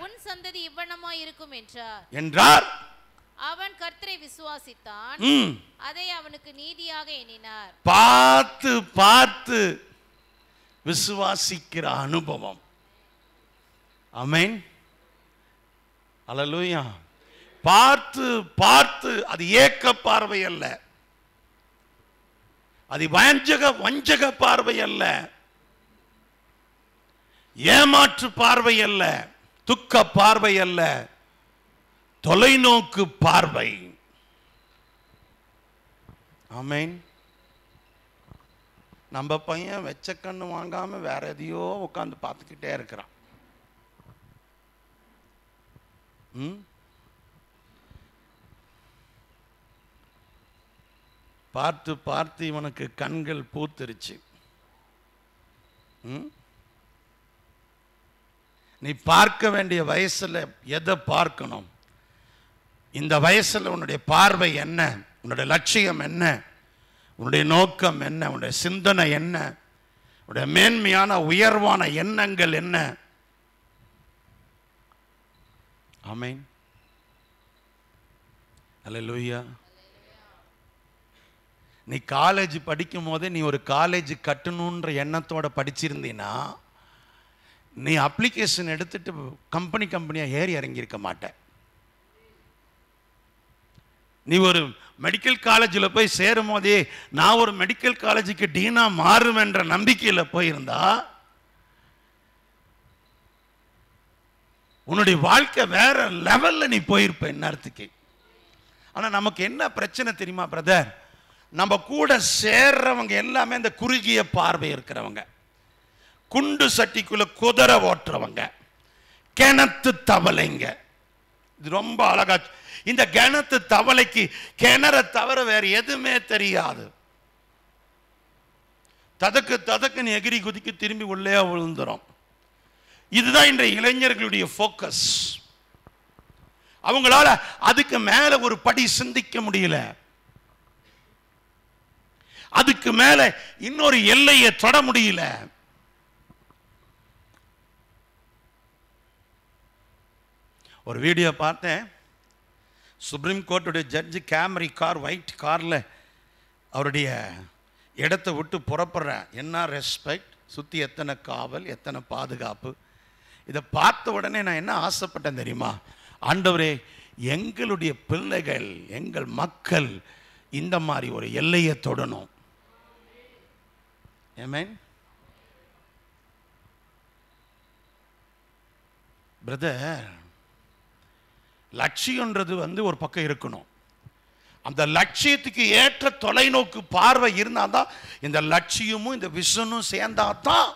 உன் சந்ததி இவ்வண்ணமாய் இருக்கும் என்றார். அவன் கர்த்தரை விசுவாசித்தான், அதை அவனுக்கு நீதியாக எண்ணினார். பார்த்து விசுவாசிக்கிற அனுபவம். ஆமென். அல்லேலூயா. பார்த்து அது ஏக்க பார்வை அல்ல, அது வஞ்சக பார்வை அல்ல, ஏமாற்று பார்வை அல்ல, துக்க பார்வை அல்ல, தொலைநோக்கு பார்வை. ஆமென். நம்ம பையன் வெச்ச கண்ணு வாங்காம வேற எதையோ உட்காந்து பார்த்துக்கிட்டே இருக்கிறான். பார்த்து இவனுக்கு கண்கள் பூத்திருச்சு. நீ பார்க்க வேண்டிய வயசுல எதை பார்க்கணும்? இந்த வயசுல உன்னுடைய பார்வை என்ன? உன்னுடைய லட்சியம் என்ன? உன்னுடைய நோக்கம் என்ன? உன்னுடைய சிந்தனை என்ன? உன்னுடைய மேன்மையான உயர்வான எண்ணங்கள் என்ன? ஆமென். அல்லேலூயா. நீ காலேஜ் படிக்கும் போதே நீ ஒரு காலேஜ் கட்டணுன்ற எண்ணத்தோட படிச்சிருந்தீன்னா நீ அப்ளிகேஷன் எடுத்துட்டு கம்பெனியா ஏறி இறங்கியிருக்க மாட்ட. நீ ஒரு மெடிக்கல் காலேஜில் போய் சேரும் போதே நான் ஒரு மெடிக்கல் காலேஜுக்கு டீனா மாறுவேன்ற நம்பிக்கையில் போயிருந்தா உன்னுடைய வாழ்க்கை வேற லெவல்ல நீ போயிருப்ப இந்நேரத்துக்கு. ஆனா நமக்கு என்ன பிரச்சனை தெரியுமா பிரதர்? நம்ம கூட சேர்றவங்க எல்லாமே இந்த குறுகிய பார்வை இருக்கிறவங்க, குண்டு சட்டிக்குள்ள குதிரை ஓட்டுறவங்க, கிணத்து தவளைங்க. இது ரொம்ப அழகா. இந்த கிணத்து தவளைக்கு கிணற தவிர வேற எதுவுமே தெரியாது. ததக்கு எகிரி குதிக்கு திரும்பி உள்ளே விழுந்துரும். இதுதான் இன்றைய இளைஞர்களுடைய ஃபோக்கஸ். அவங்களால அதுக்கு மேல ஒரு படி சிந்திக்க முடியல, அதுக்கு மேல இன்னொரு எல்லையை தொட முடியல. ஒரு வீடியோ பார்த்தேன். சுப்ரீம் கோர்ட்டுடைய ஜட்ஜு கேமரி கார், ஒயிட் காரில் அவருடைய இடத்தை விட்டு புறப்படுற, என்ன ரெஸ்பெக்ட், சுற்றி எத்தனை காவல், எத்தனை பாதுகாப்பு. இதை பார்த்த உடனே நான் என்ன ஆசைப்பட்டேன் தெரியுமா? ஆண்டவரே, எங்களுடைய பிள்ளைகள், எங்கள் மக்கள் இந்த மாதிரி ஒரு எல்லையை தொடணும். ஆமென். பிரதர், லட்சியன்றது ஒரு பக்கம் இருக்கணும். அந்த லட்சியத்துக்கு ஏற்ற தொலைநோக்கு பார்வை இருந்தாதான், இந்த லட்சியமும் இந்த விஷனும் சேர்ந்தாதான்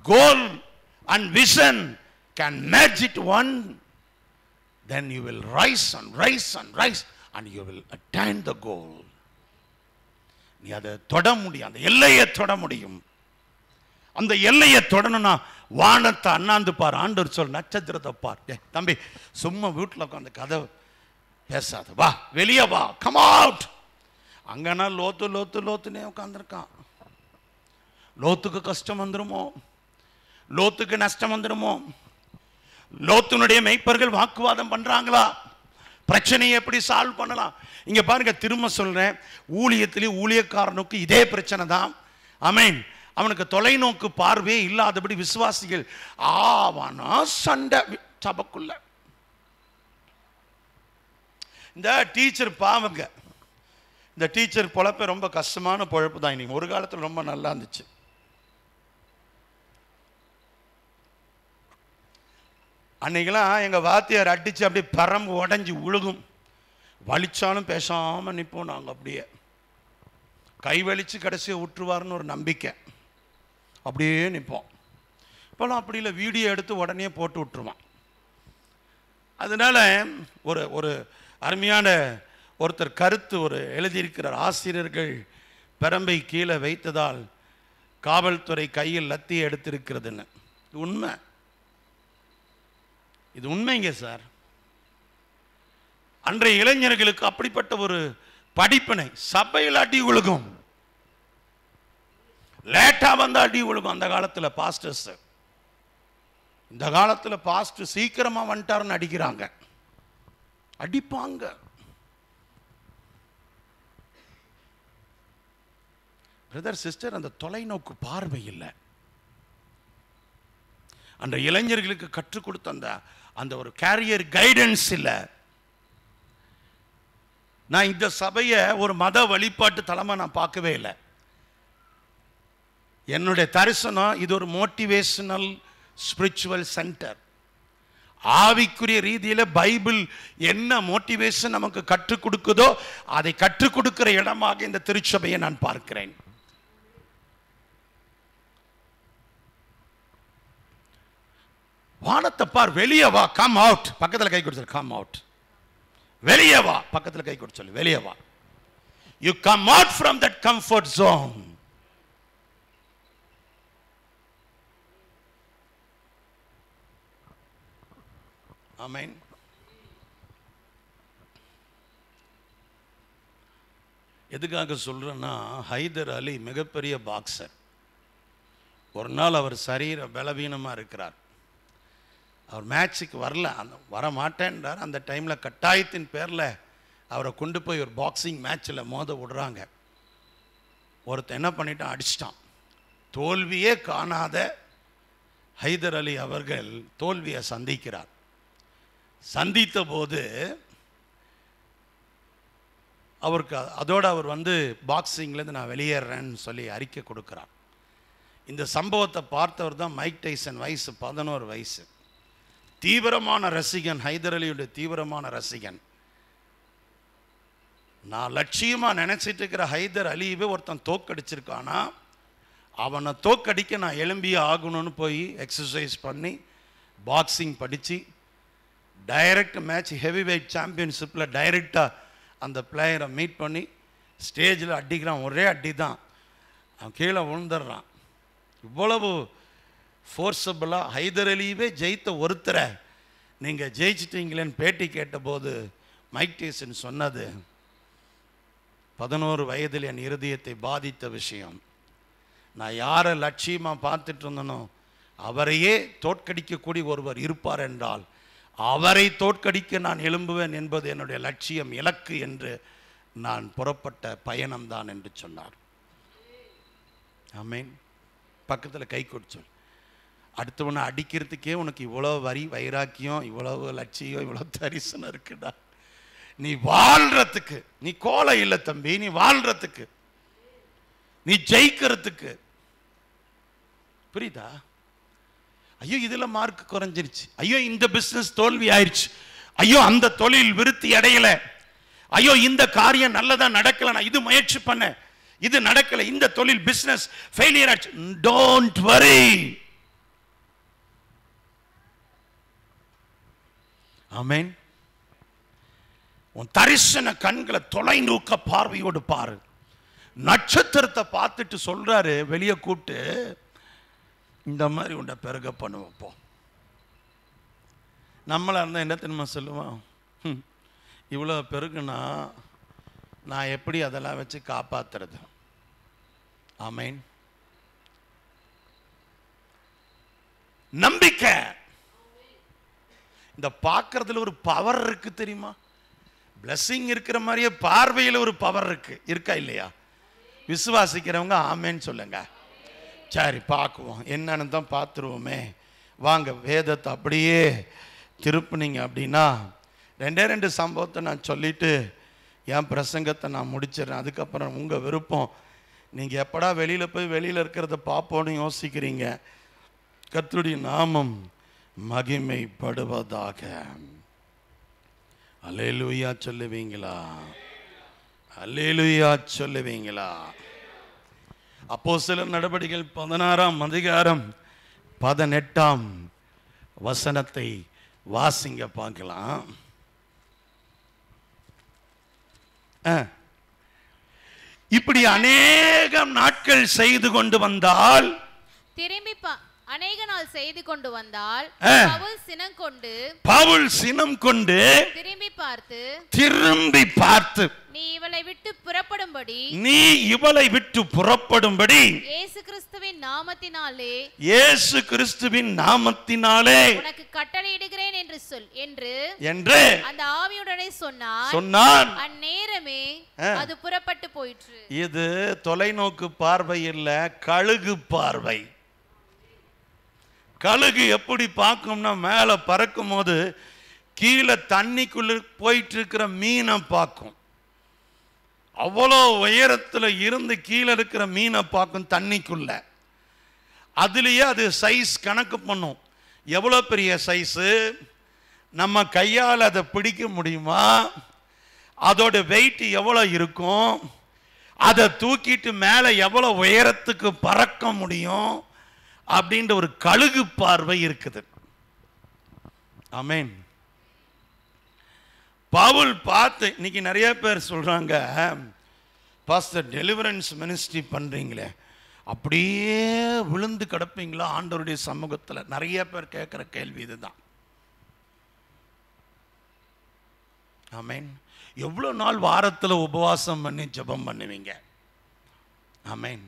கோல் and vision can merge it one, then you will rise and rise and rise and you will attain the goal. நீ அதை தொட முடியும், அந்த எல்லையை தொட முடியும். அந்த எல்லையை தொடணும்னா வானத்தை அண்ணாந்து பார். ஆண்டவர் சொல், நட்சத்திரத்தை பார். தம்பி, சும்மா வீட்டில் உட்காந்து கதை பேசாத, வா வெளியே வா, கம் அவுட். அங்கன்னா லோத்து லோத்து லோத்துனே உட்காந்துருக்கான். லோத்துக்கு கஷ்டம் வந்துருமோ, லோத்துக்கு நஷ்டம் வந்துடுமோ? லோத்துனுடைய மெய்ப்பர்கள் வாக்குவாதம் பண்றாங்களா? பிரச்சனையை எப்படி சால்வ் பண்ணலாம்? இங்க பாருங்க, திரும்ப சொல்றேன், ஊழியத்திலே ஊழியக்காரனுக்கு இதே பிரச்சனை தான். ஆமென். அவனுக்கு தொலைநோக்கு பார்வையே இல்லாதபடி விசுவாசிகள் ஆவானா சண்டை சபக்குள்ள. இந்த டீச்சர் பாவங்க, இந்த டீச்சர் பொழப்ப ரொம்ப கஷ்டமான பொழப்பு தான். இன்னைக்கு ஒரு காலத்தில் ரொம்ப நல்லா இருந்துச்சு. அன்னைக்கெல்லாம் எங்கள் வாத்தியார் அடித்து அப்படியே பரம்பு உடஞ்சி உழுகும், வலிச்சாலும் பேசாமல் நிற்போம். நாங்கள் அப்படியே கை வலித்து கடைசியை விட்டுருவார்னு ஒரு நம்பிக்கை, அப்படியே நிற்போம். இப்போலாம் அப்படி இல்லை, வீடியோ எடுத்து உடனே போட்டு விட்டுருவான். அதனால் ஒரு ஒரு அருமையான ஒருத்தர் கருத்து ஒரு எழுதியிருக்கிறார். ஆசிரியர்கள் பெரம்பை கீழே வைத்ததால் காவல்துறை கையில் லத்தி எடுத்திருக்கிறதுன்னு. உண்மை, இது உண்மைங்க சார். அன்றைய இளைஞர்களுக்கு அப்படிப்பட்ட ஒரு படிப்பினை. சபையில் அடி உழுகும், லேட்டா வந்து அடி உழுகும். அந்த காலத்தில் பாஸ்டர்ஸ், இந்த காலத்தில் பாஸ்டர் சீக்கிரமா வந்துட்டாருன்னு அடிக்கிறாங்க, அடிப்பாங்க. பிரதர் சிஸ்டர், அந்த தொலைநோக்கு பார்வை இல்லை. அந்த இளைஞர்களுக்கு கற்றுக் கொடுத்த அந்த ஒரு கேரியர் கைடன்ஸ் இல்லை. நான் இந்த சபையை ஒரு மத வழிபாட்டு தலமா நான் பார்க்கவே இல்லை. என்னுடைய தரிசனம், இது ஒரு மோட்டிவேஷனல் ஸ்பிரிச்சுவல் சென்டர். ஆவிக்குரிய ரீதியில் பைபிள் என்ன மோட்டிவேஷன் நமக்கு கற்றுக் கொடுக்குதோ அதை கற்றுக் கொடுக்கிற இடமாக இந்த திருச்சபையை நான் பார்க்கிறேன். வானத்தை பார், வெளியே வா, கம் அவுட். பக்கத்தில் கை கொடுத்து கம் அவுட். வெளியே வா, பக்கத்தில் கை கொடுத்து சொல்லு, வெளியே வா. You come out from that comfort zone. Amen. எதுக்காக சொல்றேன்னா, ஹைதர் அலி மிகப்பெரிய பாக்ஸர். ஒரு நாள் அவர் சரீர பலவீனமாக இருக்கிறார். அவர் மேட்சுக்கு வரல, வர மாட்டேன்றார். அந்த டைமில் கட்டாயத்தின் பேரில் அவரை கொண்டு போய் ஒரு பாக்ஸிங் மேட்சில் மோத விடுறாங்க. ஒருத்தன் என்ன பண்ணிட்டான், அடிச்சிட்டான். தோல்வியே காணாத ஹைதர் அலி அவர்கள் தோல்வியை சந்திக்கிறார். சந்தித்த போது அவருக்கு அதோடு அவர் பாக்ஸிங்லேருந்து நான் வெளியேறேன்னு சொல்லி அறிக்கை கொடுக்குறார். இந்த சம்பவத்தை பார்த்தவர் தான் மைக் டைசன். வயசு 11 வயசு. தீவிரமான ரசிகன், ஹைதர் அலியுடைய தீவிரமான ரசிகன். நான் லட்சியமாக நினச்சிட்டு இருக்கிற ஹைதர் அலியவே ஒருத்தன் தோக்கடிச்சிருக்கானா, அவனை தோக்கடிக்க நான் எழும்பியே ஆகணும்னு போய் எக்ஸசைஸ் பண்ணி பாக்ஸிங் படித்து டைரக்ட் மேட்ச் ஹெவி வெயிட் சாம்பியன்ஷிப்பில் டைரெக்டாக அந்த பிளேயரை மீட் பண்ணி ஸ்டேஜில் அடிக்கிறான். ஒரே அடி தான், அவன் கீழே விழுந்துடுறான். இவ்வளவு ஃபோர்ஸபிளாக ஹைதர் அலியவே ஜெயித்த ஒருத்தரை நீங்கள் ஜெயிச்சிட்டீங்களேன்னு பேட்டி கேட்டபோது மைக் டைசன் சொன்னது, 11 வயதில் என் இருதயத்தை பாதித்த விஷயம். நான் யாரை லட்சியமாக பார்த்துட்டு இருந்தனோ அவரையே தோற்கடிக்கக்கூடிய ஒருவர் இருப்பார் என்றால் அவரை தோற்கடிக்க நான் எழும்புவேன் என்பது என்னுடைய லட்சியம், இலக்கு என்று நான் புறப்பட்ட பயணம்தான் என்று சொன்னார். ஆமென். பக்கத்தில் கை கொடுத்து சொல், அடுத்தவனை அடிக்கிறதுக்கே உனக்கு இவ்வளோ வைராக்கியம், இவ்வளவு லட்சியம், இவ்வளோ தரிசனம் இருக்குடா. நீ வாழ்றதுக்கு, நீ கோலை இல்லை தம்பி, நீ வாழ்றதுக்கு, நீ ஜெயிக்கிறதுக்கு. புரியுதா? ஐயோ இதுல மார்க் குறைஞ்சிருச்சு, ஐயோ இந்த பிசினஸ் தோல்வி ஆயிடுச்சு, ஐயோ அந்த தொழில் விருத்தி அடையல, ஐயோ இந்த காரியம் நல்லதா நடக்கல, நான் இது முயற்சி பண்ண இது நடக்கல, இந்த தொழில் பிசினஸ் ஃபெயிலியர் ஆச்சு. Don't worry. ஆமென். உன் தரிசன கண்களை தொலைநோக்க பார்வையோடு பாரு. நட்சத்திரத்தை பார்த்துட்டு சொல்றாரு, வெளியே கூப்பிட்டு, இந்த மாதிரி உன்னை பெருக பண்ணுவோம். நம்மளா இருந்தால் என்ன தெரியுமா சொல்லுவோம், இவ்வளோ பெருகுனா நான் எப்படி அதெல்லாம் வச்சு காப்பாத்துறது? ஆமென். நம்பிக்கை. இந்த பார்க்கறதுல ஒரு பவர் இருக்கு தெரியுமா? பிளஸிங் இருக்கிற மாதிரியே பார்வையில் ஒரு பவர் இருக்கு, இருக்கா இல்லையா? விசுவாசிக்கிறவங்க ஆமேன்னு சொல்லுங்க. சரி பார்க்குவோம், என்னன்னு தான் பார்த்துருவோமே. வாங்க, வேதத்தை அப்படியே திருப்புனீங்க அப்படின்னா 2 சம்பவத்தை நான் சொல்லிட்டு என் பிரசங்கத்தை நான் முடிச்சிடறேன். அதுக்கப்புறம் உங்கள் விருப்பம். நீங்கள் எப்படா வெளியில் போய் வெளியில் இருக்கிறத பார்ப்போன்னு யோசிக்கிறீங்க. கர்த்தருடைய நாமம் மகிமைப்படுவதாக. அல்லேலூயா சொல்லுவீங்களா? அல்லேலூயா சொல்லுவீங்களா? அப்போஸ்தலர் நடபடிகள் 16ஆம் அதிகாரம் 18ஆம் வசனத்தை வாசிங்க பார்க்கலாம். இப்படி அநேகம் நாட்கள் செய்து கொண்டு வந்தால், திரும்பி அநேக நாள் செய்து கொண்டு வந்தால், பவுல் சினம் கொண்டு திரும்பி பார்த்து நீ இவளை விட்டு புறப்படும்படி இயேசு கிறிஸ்துவின் நாமத்தினாலே உனக்கு கட்டளையிடுகிறேன் என்று அந்த ஆவியுடனே சொன்னான். அந்நேரமே அது புறப்பட்டு போயிற்று. இது தொலைநோக்கு பார்வை இல்ல, கழுகு பார்வை. கழுகு எப்படி பார்க்கும்னா, மேலே பறக்கும் போது கீழே தண்ணிக்குள்ள போயிட்டு இருக்கிற மீனை பார்க்கும். அவ்வளோ உயரத்தில் இருந்து கீழே இருக்கிற மீனை பார்க்கும் தண்ணிக்குள்ள. அதுலேயே அது சைஸ் கணக்கு பண்ணும். எவ்வளோ பெரிய சைஸு, நம்ம கையால் அதை பிடிக்க முடியுமா, அதோட வெயிட் எவ்வளோ இருக்கும், அதை தூக்கிட்டு மேலே எவ்வளோ உயரத்துக்கு பறக்க முடியும் அப்படின்ற ஒரு கழுகு பார்வை இருக்குது. ஆமென். பவுல் பார்த்து, இன்னைக்கு நிறைய பேர் சொல்றாங்க, பாஸ்டர் டெலிவரன்ஸ் மினிஸ்ட்ரி பண்றீங்களே, அப்படியே விழுந்து கிடப்பீங்களா ஆண்டவருடைய சமூகத்தில்? நிறைய பேர் கேட்குற கேள்வி இதுதான். ஆமென். எவ்வளோ நாள் வாரத்தில் உபவாசம் பண்ணி ஜெபம் பண்ணுவீங்க? ஆமென்.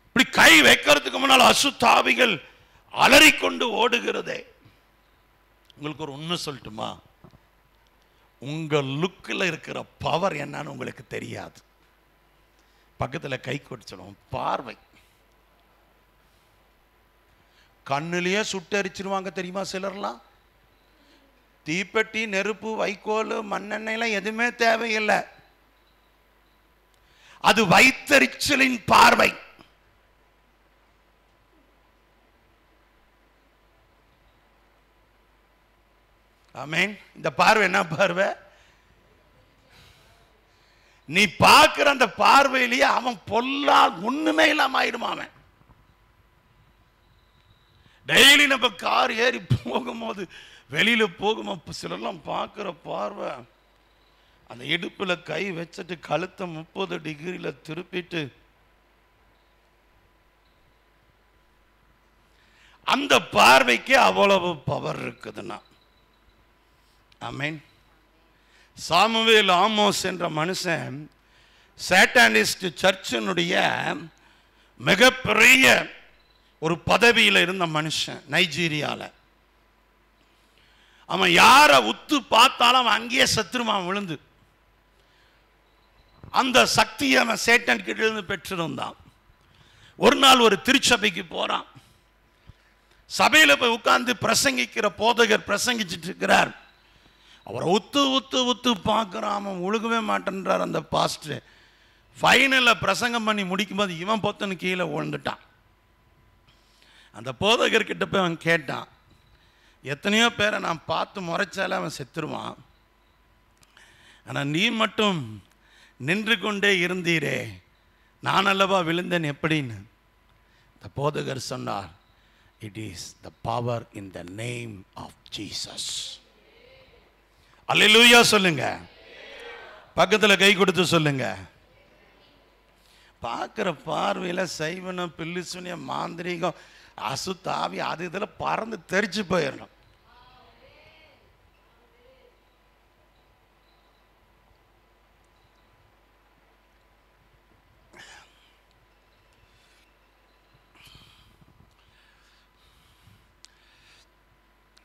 இப்படி கை வைக்கிறதுக்கு முன்னால் அசுத்தாவிகள் அலறிக்கொண்டு ஓடுகிறதே. உங்களுக்கு ஒரு உண்மை சொல்லட்டுமா? உங்க லுக்கில் இருக்கிற பவர் என்னன்னு உங்களுக்கு தெரியாது. பக்கத்தில் கை கொடுத்துடும் பார்வை. கண்ணுலயே சுட்டரிச்சிருவாங்க தெரியுமா சிலர்லாம். தீப்பெட்டி, நெருப்பு, வைக்கோல், மண்ணெண்ணெய்லாம் எதுவுமே தேவையில்லை. அது வைத்தறிச்சலின் பார்வை. ஆமென். இந்த பார்வை என்ன பார்வை? நீ பார்க்கிற அந்த பார்வையிலேயே அவன் பொல்லா ஒண்ணுமே இல்லாம ஆயிடுமா. அவன் டெய்லி நம்ம கார் ஏறி போகும்போது, வெளியில போகும்போது சிலர்லாம் பார்க்கிற பார்வை, அந்த இடுப்புல கை வச்சுட்டு கழுத்தை 30 டிகிரியில திருப்பிட்டு, அந்த பார்வைக்கு அவ்வளவு பவர் இருக்குதுன்னா. ஆமென். சாமுவேல் ஆமோஸ் என்ற மனுஷன் சாட்டானிஸ்ட் சர்ச்சினுடைய மிகப்பெரிய ஒரு பதவியில் இருந்த மனுஷன், நைஜீரியாவில். அவன் யாரை உத்து பார்த்தாலும் அவன் அங்கேயே சத்துருவான் விழுந்து. அந்த சக்தியை அவன் சேட்டன் கிட்ட இருந்து பெற்றிருந்தான். ஒரு நாள் ஒரு திருச்சபைக்கு போறான். சபையில் போய் உட்கார்ந்து பிரசங்கிக்கிற போதகர் பிரசங்கிச்சுட்டு இருக்கிறார். அவரை உத்து உத்து உத்து பார்க்குறான். அவன் ஒழுகவே மாட்டேன்றார் அந்த பாஸ்டர். ஃபைனலில் பிரசங்கம் பண்ணி முடிக்கும்போது இவன் பொத்தனு கீழே விழுந்துட்டான். அந்த போதகர்கிட்ட போய் அவன் கேட்டான், எத்தனையோ பேரை நான் பார்த்து முறைச்சாலே அவன் செத்துருவான், ஆனால் நீ மட்டும் நின்று கொண்டே இருந்தீரே, நான் அல்லவா விழுந்தேன் எப்படின்னு. இந்த போதகர் சொன்னார், it is the power in the name of Jesus. Hallelujah சொல்லுங்க. பக்கத்தில் கை கொடுத்து சொல்லுங்க. பார்க்குற பார்வையில் சைவனம் பில்லிசுனியம் மாந்திரிகம் அசுத்தாவி அது இதில் பறந்து தெரிச்சு போயிடணும்.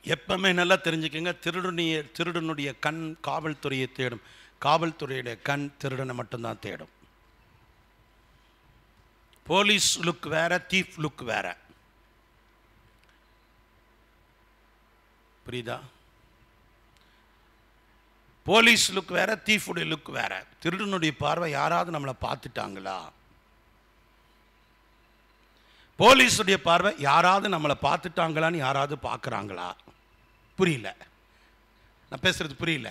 எப்பவுமே நல்லா தெரிஞ்சுக்கங்க, திருடனுடைய கண் காவல்துறையை தேடும், காவல்துறையுடைய கண் திருடனை மட்டும்தான் தேடும். போலீஸ் லுக் வேற, தீஃப் லுக் வேற. புரியுதா? போலீஸ் லுக் வேற, தீஃபுடைய லுக் வேற. திருடனுடைய பார்வை யாராவது நம்மளை பார்த்துட்டாங்களா? போலீஸுடைய பார்வை யாராவது நம்மளை பார்த்துட்டாங்களான்னு யாராவது பார்க்குறாங்களா? புரியல, நான் பேசுறது புரியல.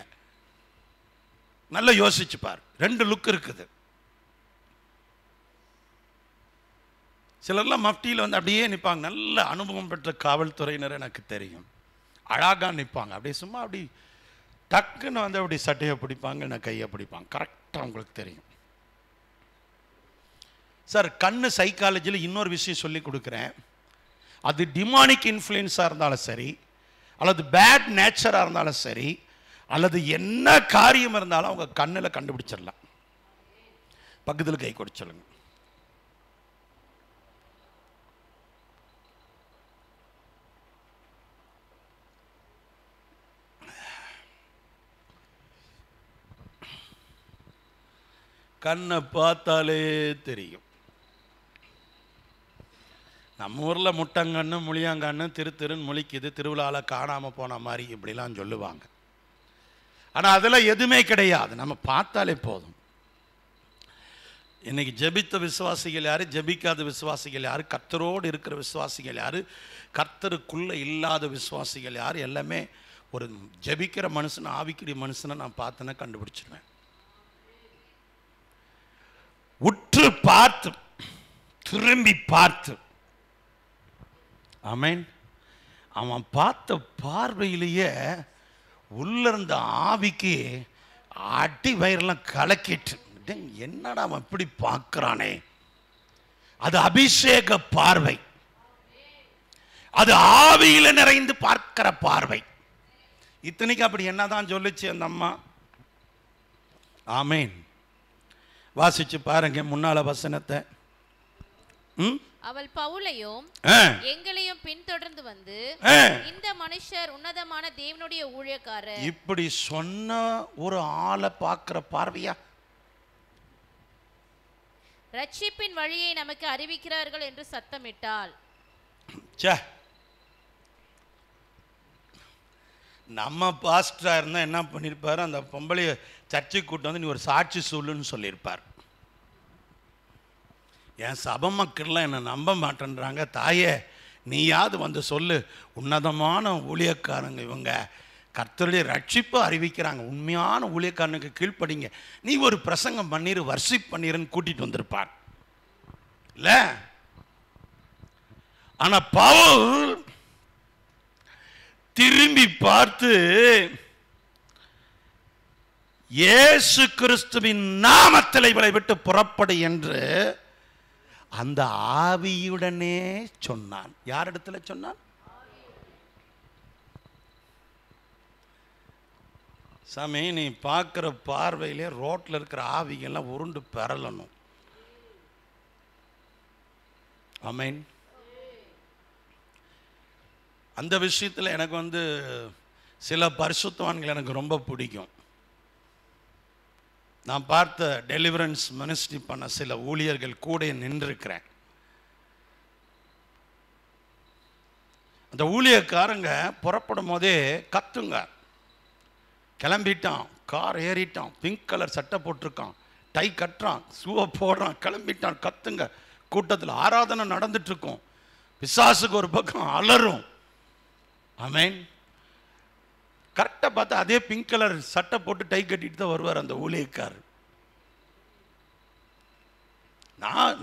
நல்லா யோசிச்சு பார். ரெண்டு லுக் இருக்குது. சிலர்லாம் மஃப்டியில் வந்து அப்படியே நிற்பாங்க. நல்ல அனுபவம் பெற்ற காவல்துறையினர் எனக்கு தெரியும். அழகாக நிற்பாங்க. அப்படியே சும்மா அப்படி டக்குன்னு வந்து அப்படி சட்டையை பிடிப்பாங்க, நான் கையை பிடிப்பாங்க. கரெக்டாக உங்களுக்கு தெரியும். சார், கண்ணு சைக்காலஜியில் இன்னொரு விஷயம் சொல்லி கொடுக்குறேன். அது டிமானிக் இன்ஃப்ளூயன்ஸாக இருந்தாலும் சரி, அல்லது பேட் நேச்சராக இருந்தாலும் சரி, அல்லது என்ன காரியம் இருந்தாலும் அவங்க கண்ணில் கண்டுபிடிச்சிடலாம். பக்கத்தில் கை கொடுத்து சொல்லுங்க. கண்ணை பார்த்தாலே தெரியும். நம்ம ஊரில் முட்டங்கண்ணு முளியாங்கண்ணு திருன்னு முழிக்குது, திருவிழாவில் காணாமல் போன மாதிரி இப்படிலாம் சொல்லுவாங்க. ஆனால் அதெல்லாம் எதுவுமே கிடையாது. நம்ம பார்த்தாலே போதும். இன்னைக்கு ஜெபித்த விசுவாசிகள் யார், ஜெபிக்காத விசுவாசிகள் யார், கர்த்தரோடு இருக்கிற விசுவாசிகள் யார், கர்த்தருக்குள்ளே இல்லாத விசுவாசிகள் யார், எல்லாமே ஒரு ஜெபிக்கிற மனுஷனை, ஆவிக்குரிய மனுஷனை நான் பார்த்தேன்னா கண்டுபிடிச்சிடுவேன். உற்று பார்த்து திரும்பி பார்த்து, ஆமென், அவன் பார்த்த பார்வையிலேயே உள்ள இருந்த ஆவிக்கு அடி வயிறெல்லாம் கலக்கிட்டு, என்னடா அவன் இப்படி பார்க்கிறானே. அது அபிஷேக பார்வை, அது ஆவியில நிறைந்து பார்க்கிற பார்வை. இத்தனைக்கு அப்படி என்னதான் சொல்லுச்சு அந்த அம்மா. ஆமென். வாசிச்சு பாருங்க முன்னால வசனத்தை. அவள் பவுலையும் எங்களையும் பின்தொடர்ந்து வந்து, இந்த மனுஷர் உன்னதமான தேவனுடைய ஊழியக்காரர். இப்படி சொன்ன ஒரு ஆளை பார்க்கிற பார்வையா? ரட்சிப்பின் வழியை நமக்கு அறிவிக்கிறார்கள் என்று சத்தமிட்டாள். நம்ம பாஸ்டரா இருந்தா என்ன பண்ணிருப்பாரு, அந்த பொம்பளைய சர்ச்சைக்கு கூட்டு வந்து நீ ஒரு சாட்சி சொல்லுன்னு சொல்லியிருப்பார். என் சபை மக்கள்லாம் என்னை நம்ப மாட்டேன்றாங்க, தாயே நீயாவது வந்து சொல்லு, உன்னதமான ஊழியக்காரங்க இவங்க கர்த்தருடைய ரட்சிப்பை அறிவிக்கிறாங்க, உண்மையான ஊழியக்காரனுக்கு கீழ்ப்படிங்க, நீ ஒரு பிரசங்கம் பண்ணிரு, வர்ஷிப் பண்ணிருன்னு கூட்டிட்டு வந்திருப்பார் இல்ல. ஆனா பவுல் திரும்பி பார்த்து, இயேசு கிறிஸ்துவின் நாமத்தில் இவளை விட்டு புறப்படு என்று அந்த ஆவியுடனே சொன்னான். யாரிடத்துல சொன்னான்? சாமி, நீ பார்க்கிற பார்வையிலே ரோட்ல இருக்கிற ஆவிகள்லாம் உருண்டு பெறலணும். ஆமென். அந்த விஷயத்தில் எனக்கு வந்து சில பரிசுத்தவான்கள் எனக்கு ரொம்ப பிடிக்கும். நான் பார்த்த டெலிவரன்ஸ் மினிஸ்ட்ரி பண்ண சில ஊழியர்கள் கூட நின்றுருக்கிறேன். அந்த ஊழியக்காரங்க புறப்படும் போதே கத்துங்க. கிளம்பிட்டான், கார் ஏறிட்டான், பிங்க் கலர் சட்டை போட்டிருக்கான், டை கட்டுறான், ஷூவை போடுறான், கிளம்பிட்டான், கத்துங்க. கூட்டத்தில் ஆராதனை நடந்துட்டு இருக்கும். பிசாசுக்கு ஒரு பக்கம் அலரும். ஆமென். கரெக்டாக பார்த்தா அதே பிங்க் கலர் சட்டை போட்டு டை கட்டிட்டு தான் வருவார் அந்த ஊழியக்காரர்.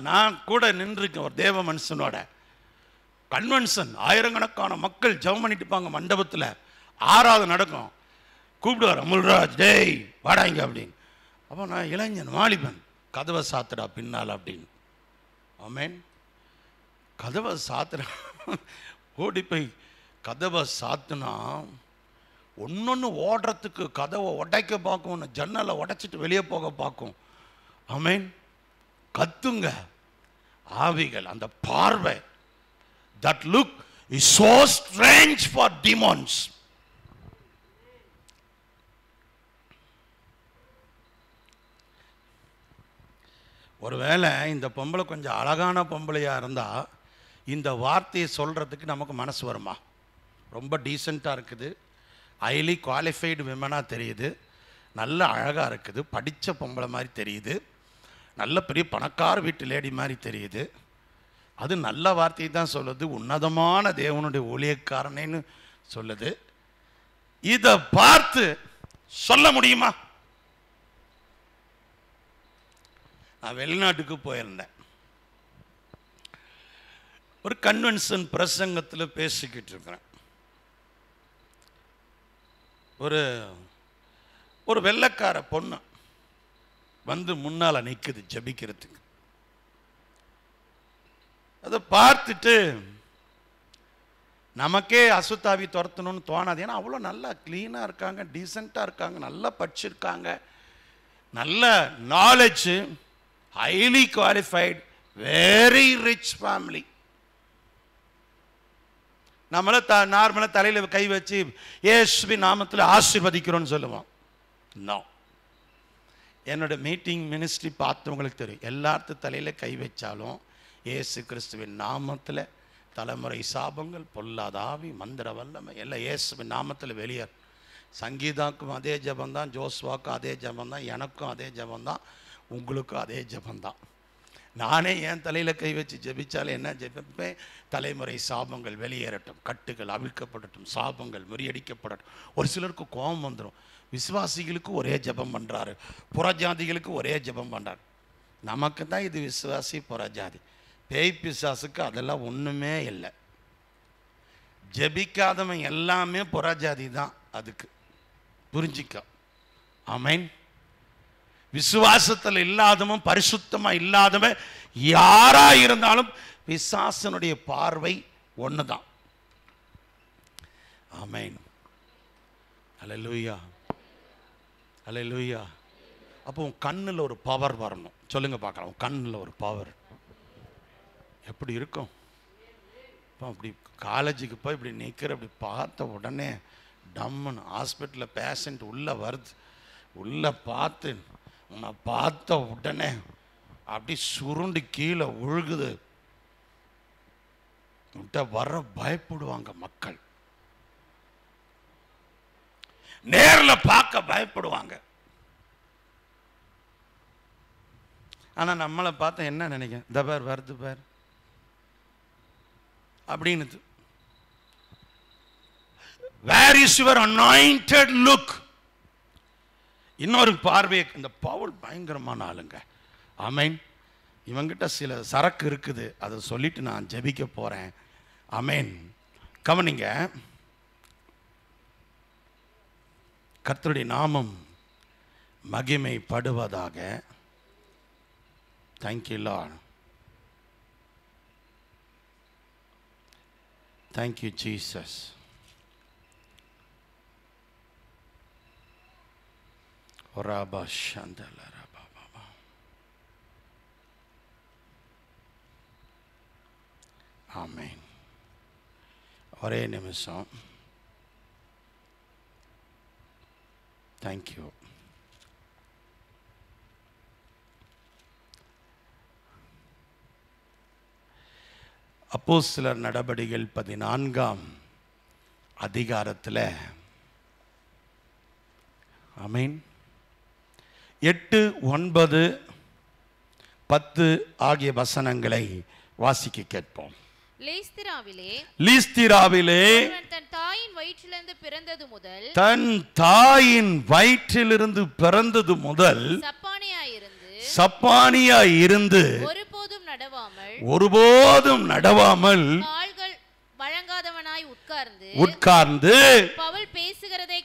நான் கூட நின்றுருக்கேன் ஒரு தேவ மனுஷனோட கன்வென்ஷன். ஆயிரக்கணக்கான மக்கள் ஜெபம் பண்ணிட்டு இருப்பாங்க மண்டபத்தில். ஆறாவது நடக்கும். கூப்பிடுவார், அமுல்ராஜ் டேய் வாடாங்க அப்படின்னு. அப்போ நான் இளைஞன் வாலிபன், கதவை சாத்துடா பின்னால் அப்படின்னு. ஆமென். கதவை சாத்துடா. ஓடி போய் கதவை சாத்துனா ஒன்னொன்று ஓடுறதுக்கு கதவை உடைக்க பார்க்கும், ஜன்னலை உடைச்சிட்டு வெளியே போக பார்க்கும். ஆமென். கத்துங்க ஆவிகள். அந்த பார்வை, that look is so strange for demons. ஒருவேளை இந்த பொம்பளை கொஞ்சம் அழகான பொம்பளையாக இருந்தால் இந்த வார்த்தையை சொல்கிறதுக்கு நமக்கு மனசு வருமா? ரொம்ப டீசெண்டாக இருக்குது, ஹைலி குவாலிஃபைடு விமனாக தெரியுது, நல்ல அழகாக இருக்குது, படித்த பொம்பளை மாதிரி தெரியுது, நல்ல பெரிய பணக்கார வீட்டு லேடி மாதிரி தெரியுது. அது நல்ல வார்த்தையை தான் சொல்லுது, உன்னதமான தேவனுடைய ஊழியக்காரனேன்னு சொல்லுது. இதை பார்த்து சொல்ல முடியுமா? நான் வெளிநாட்டுக்கு போயிருந்தேன். ஒரு கன்வென்ஷன் பிரசங்கத்தில் பேசிக்கிட்டு இருக்கிறேன். ஒரு வெள்ளைக்கார பொண்ணு வந்து முன்னால் நிற்குது ஜெபிக்கிறதுக்கு. அதை பார்த்துட்டு நமக்கே அசுத்தாவி துரத்தணும்னு தோணாது. ஏன்னா அவ்வளோ நல்லா க்ளீனாக இருக்காங்க, டீசெண்டாக இருக்காங்க, நல்லா படிச்சிருக்காங்க, நல்ல knowledge, highly qualified, very rich family. நம்மள நார்மலாக தலையில் கை வச்சு இயேசுவின் நாமத்தில் ஆசீர்வதிக்கிறோன்னு சொல்லுவோம். நோ. என்னோட மீட்டிங் மினிஸ்ட்ரி பார்த்தவங்களுக்கு தெரியும், எல்லாத்து தலையில் கை வச்சாலும் இயேசு கிறிஸ்துவின் நாமத்தில் தலைமுறை சாபங்கள், பொல்லாத ஆவி, மந்திர வல்லமை எல்லாம் இயேசுவின் நாமத்தில் வெளியேறு. சங்கீதாக்கும் அதே ஜபந்தான், ஜோஸ்வாக்கும் அதே ஜபந்தான், எனக்கும் அதே ஜபந்தான், உங்களுக்கும் அதே ஜபந்தான். நானே என் தலையில் கை வச்சு ஜெபிச்சாலே என்ன ஜெபிப்பேன்? தலைமுறை சாபங்கள் வெளியேறட்டும், கட்டுகள் அவிழ்க்கப்படட்டும், சாபங்கள் முறியடிக்கப்படட்டும். ஒரு சிலருக்கு கோபம் வந்துடும். விசுவாசிகளுக்கு ஒரே ஜெபம் பண்ணுறாரு, புறஜாதிகளுக்கு ஒரே ஜெபம் பண்ணுறாரு. நமக்கு தான் இது விசுவாசி புறஜாதி. பேய் பிசாசுக்கு அதெல்லாம் ஒன்றுமே இல்லை. ஜெபிக்காதவன் எல்லாமே புறஜாதி தான். அதுக்கு புரிஞ்சிக்க. ஆமென். விசுவாசத்தில் இல்லாதவன், பரிசுத்தமாக இல்லாதவன் யாரா இருந்தாலும் பிசாசனுடைய பார்வை ஒன்று தான். ஆமென். அல்லேலூயா, அல்லேலூயா. அப்போ உன் கண்ணில் ஒரு பவர் வரணும். சொல்லுங்க பார்க்கலாம், உன் கண்ணில் ஒரு பவர் எப்படி இருக்கும்? இப்போ அப்படி காலேஜுக்கு போய் இப்படி நிற்கிற, அப்படி பார்த்த உடனே டம்முன்னு ஹாஸ்பிட்டலில் பேஷண்ட் உள்ளே வருது, உள்ளே பார்த்து உன்னை பார்த்த உடனே அப்படி சுருண்டு கீழே உழுகுது. விட்ட வர பயப்படுவாங்க மக்கள், நேரில் பார்க்க பயப்படுவாங்க. ஆனால் நம்மளை பார்த்தா என்ன நினைக்க, இந்த பேர் வருது பேர் அப்படின்னு. Where is your anointed look? இன்னொரு பார்வை. இந்த பவுல் பயங்கரமான ஆளுங்க. ஆமென். இவங்கிட்ட சில சரக்கு இருக்குது, அதை சொல்லிட்டு நான் ஜெபிக்க போறேன். ஆமென். கவனிங்க, கர்த்தருடைய நாமம் மகிமைப்படுவதாக. Thank you Lord. Thank you Jesus. Oraba shandala rababa. ஆமென். ஒரே நிமிஷம். தேங்க்யூ. அப்போஸ்தலர் நடபடிகள் 14ஆம் அதிகாரத்தில் ஆமென் 8, 9, 10 ஆகிய வசனங்களை வாசிக்க கேட்போம். லீஸ்திராவிலே தன் தாயின் வயிற்றிலிருந்து பிறந்தது முதல் சப்பானியாய் இருந்து ஒருபோதும் நடவாமல் கால்கள் வழங்காதவனாய் உட்கார்ந்து பவுல் பேசுகிறதை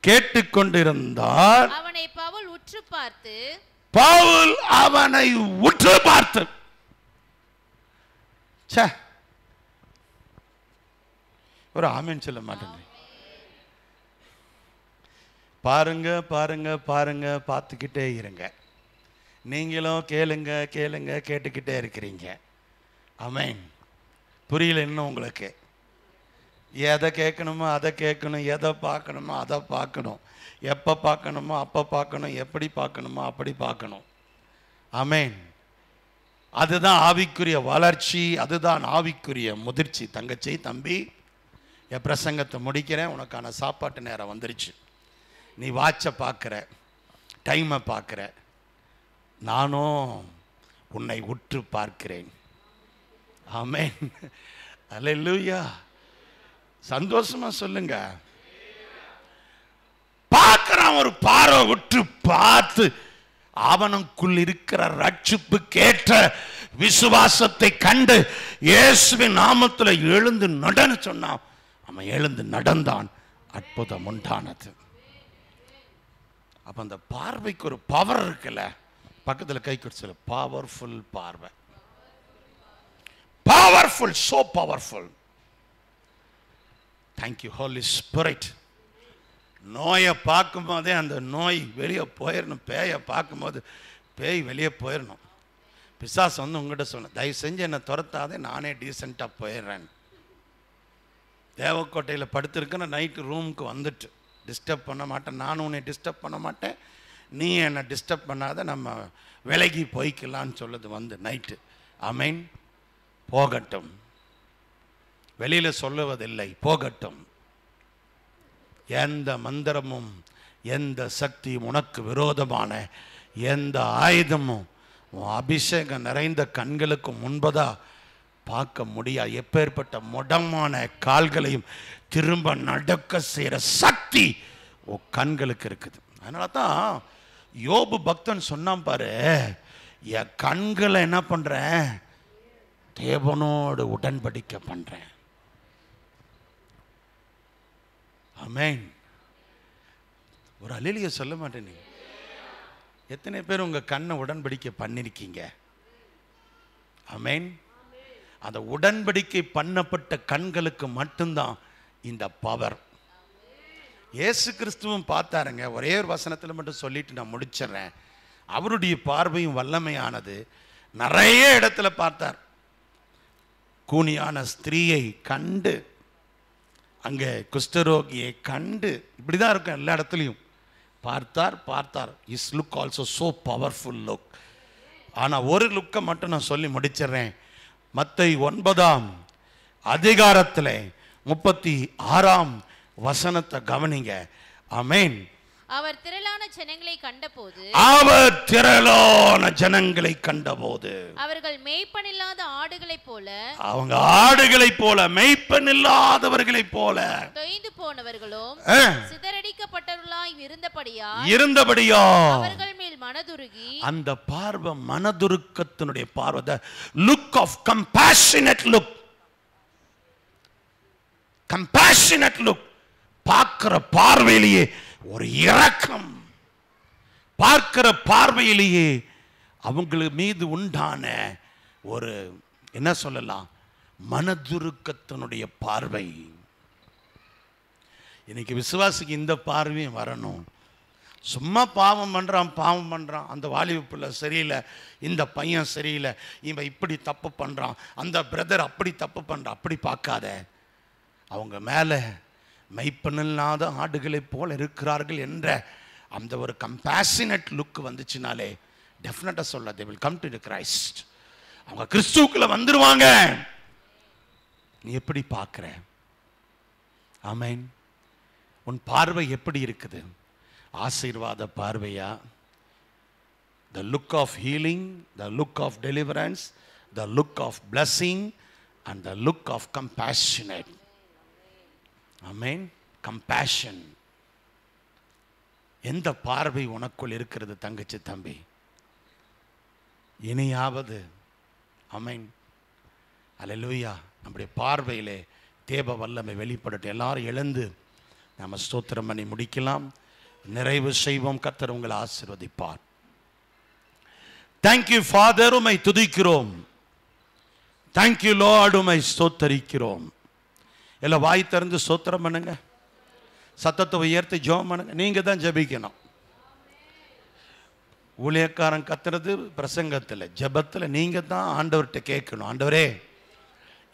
கேட்டுக்கொண்டிருந்தார். அவனை பவுல் உற்று பார்த்து ஒரு ஆமென் சொல்ல மாட்டேன். பாருங்க பாருங்க பாருங்க, பார்த்துக்கிட்டே இருங்க. நீங்களும் கேளுங்க கேளுங்க கேட்டுக்கிட்டே இருக்கிறீங்க. ஆமென். புரியல இன்னும் உங்களுக்கு? எதை கேட்கணுமோ அதை கேட்கணும், எதை பார்க்கணுமோ அதை பார்க்கணும், எப்போ பார்க்கணுமோ அப்போ பார்க்கணும், எப்படி பார்க்கணுமோ அப்படி பார்க்கணும். ஆமென். அதுதான் ஆவிக்குரிய வளர்ச்சி, அதுதான் ஆவிக்குரிய முதிர்ச்சி. தங்கச்சி, தம்பி, என் பிரசங்கத்தை முடிக்கிறேன். உனக்கான சாப்பாட்டு நேரம் வந்துருச்சு. நீ வாட்சை பார்க்குற, டைமை பார்க்குற, நானும் உன்னை உற்று பார்க்கிறேன். ஆமென். அல்லேலூயா. சந்தோஷமா சொல்லுங்க. பார்க்கிறான், ஒரு பார்வை உற்று பார்த்து அவனுக்குள் இருக்கிற ரட்சிப்புக்கேற்ற விசுவாசத்தை கண்டு இயேசுவின் நாமத்தில் எழுந்து நடன்னு சொன்னான். அவன் எழுந்து நடந்தான். அற்புதம் உண்டானது. அப்ப அந்த பார்வைக்கு ஒரு பவர் இருக்குல்ல. பக்கத்தில் கை கொடுத்து பவர்ஃபுல் பார்வை. Powerful, so powerful. Thank you holy spirit. நோயை பார்க்கும் போதே அந்த நோய் வெளியே போயிடணும். பேயை பார்க்கும்போது பேய் வெளியே போயிடணும். பிசாசு வந்து உங்கள்கிட்ட சொன்ன, தயவு செஞ்சு என்னை துரத்தாதே, நானே டீசெண்டாக போயிடுறேன். தேவக்கோட்டையில் படுத்திருக்கேன்னு நைட்டு ரூமுக்கு வந்துட்டு டிஸ்டர்ப் பண்ண மாட்டேன், நானும் உன்னை டிஸ்டர்ப் பண்ண மாட்டேன், நீ என்னை டிஸ்டர்ப் பண்ணாத, நம்ம விலகி போய்க்கலான்னு சொல்லுது வந்து நைட்டு. ஆமென். போகட்டும், வெளியில் சொல்லுவதில்லை, போகட்டும். எந்த மந்திரமும் எந்த சக்தியும் உனக்கு விரோதமான எந்த ஆயுதமும் அபிஷேகம் நிறைந்த கண்களுக்கு முன்பதா பார்க்க முடியாது. எப்பேற்பட்ட முடமான கால்களையும் திரும்ப நடக்க செய்கிற சக்தி உன் கண்களுக்கு இருக்குது. அதனால தான் யோபு பக்தன் சொன்னான் பாரு, என் கண்களை என்ன பண்றேன், தேவனோடு உடன்படிக்கை பண்றேன். ஆமென். ஒரு அல்லேலூயா சொல்ல மாட்டேன். எத்தனை பேர் உங்க கண்ணை உடன்படிக்கை பண்ணிருக்கீங்க? ஆமென். அந்த உடன்படிக்கை பண்ணப்பட்ட கண்களுக்கு மட்டும்தான் இந்த பவர். இயேசு கிறிஸ்துவும் பார்த்தாருங்க. ஒரே ஒரு வசனத்தில் மட்டும் சொல்லிட்டு நான் முடிச்சிடுறேன். அவருடைய பார்வையும் வல்லமையானது. நிறைய இடத்துல பார்த்தார். கூனியான ஸ்திரீயை கண்டு, அங்கே குஷ்டரோகியை கண்டு, இப்படிதான் இருக்கும் எல்லா இடத்துலையும். பார்த்தார். Is look also so powerful look. ஆனால் ஒரு லுக்கை மட்டும் நான் சொல்லி முடிச்சிடுறேன். மத்தேயு 9ஆம் அதிகாரத்தில் 36ஆம் வசனத்தை கவனிங்க. ஆமென். அவர் திரளான ஜனங்களை கண்டபோது அவர்கள் மேய்ப்பனில்லாத ஆடுகளைப் போல, அவங்க ஆடுகளைப் போல, மேய்ப்பனில்லாதவர்களைப் போல தொய்ந்து போனவர்களும் சிதறடிக்கப்பட்டவர்களாய் இருந்தபடியா அவர்கள் மேல் மனதுருகி, அந்த பார்வை மனதுருக்கத்தினுடைய பார்வை, the look of compassionate look. compassionate look. பார்க்கிற பார்வையிலேயே ஒரு இரக்கம், பார்க்கிற பார்வையிலேயே அவங்களுக்கு மீது உண்டான ஒரு என்ன சொல்லலாம், மனதுருக்கத்தினுடைய பார்வை. இன்னைக்கு விசுவாசிக்கு இந்த பார்வையும் வரணும். சும்மா பாவம் பண்ணுறான், அந்த வாலிப பிள்ளை சரியில்லை, இந்த பையன் சரியில்லை, இவன் இப்படி தப்பு பண்ணுறான், அந்த பிரதர் அப்படி தப்பு பண்ணுறான், அப்படி பார்க்காத. அவங்க மேலே மெய்ப்பனில்லாத ஆடுகளைப் போல் இருக்கிறார்கள் என்ற அந்த ஒரு கம்பேஷனட் லுக் வந்துச்சுனாலே டெஃபினட்டாக சொல்ல they will come to the Christ. அவங்க கிறிஸ்துவுக்குள்ள வந்துருவாங்க. நீ எப்படி பார்க்குற? ஆமென். உன் பார்வை எப்படி இருக்குது? ஆசீர்வாத பார்வையா? the look of healing, the look of deliverance, the look of blessing and the look of compassionate. Amen. Compassion. எந்த பார்வை உனக்குள் இருக்கிறது தங்கச்சி தம்பி? இனியாவது ஆமென் அல்லேலூயா நம்முடைய பார்வையிலே தேவ வல்லமை வெளிப்படட்டும். எல்லாரும் எழுந்து நம்ம ஸ்தோத்திரம் பண்ணி முடிக்கலாம். நிறைவு செய்வோம். கர்த்தர் உங்களை ஆசீர்வதிப்பார். Thank you Father, உம்மை துதிக்கிறோம். Thank you Lord, உம்மை ஸ்தோத்தரிக்கிறோம். எல்லாம் வாய் திறந்து ஸ்தோத்திரம் பண்ணுங்க. சத்தத்தை உயர்த்தி ஜெபம் பண்ணுங்க. நீங்க தான் ஜெபிக்கணும். ஊழியக்காரன் கத்துறது பிரசங்கத்தில், ஜெபத்தில் நீங்க தான் ஆண்டவர்கிட்ட கேட்கணும். ஆண்டவரே,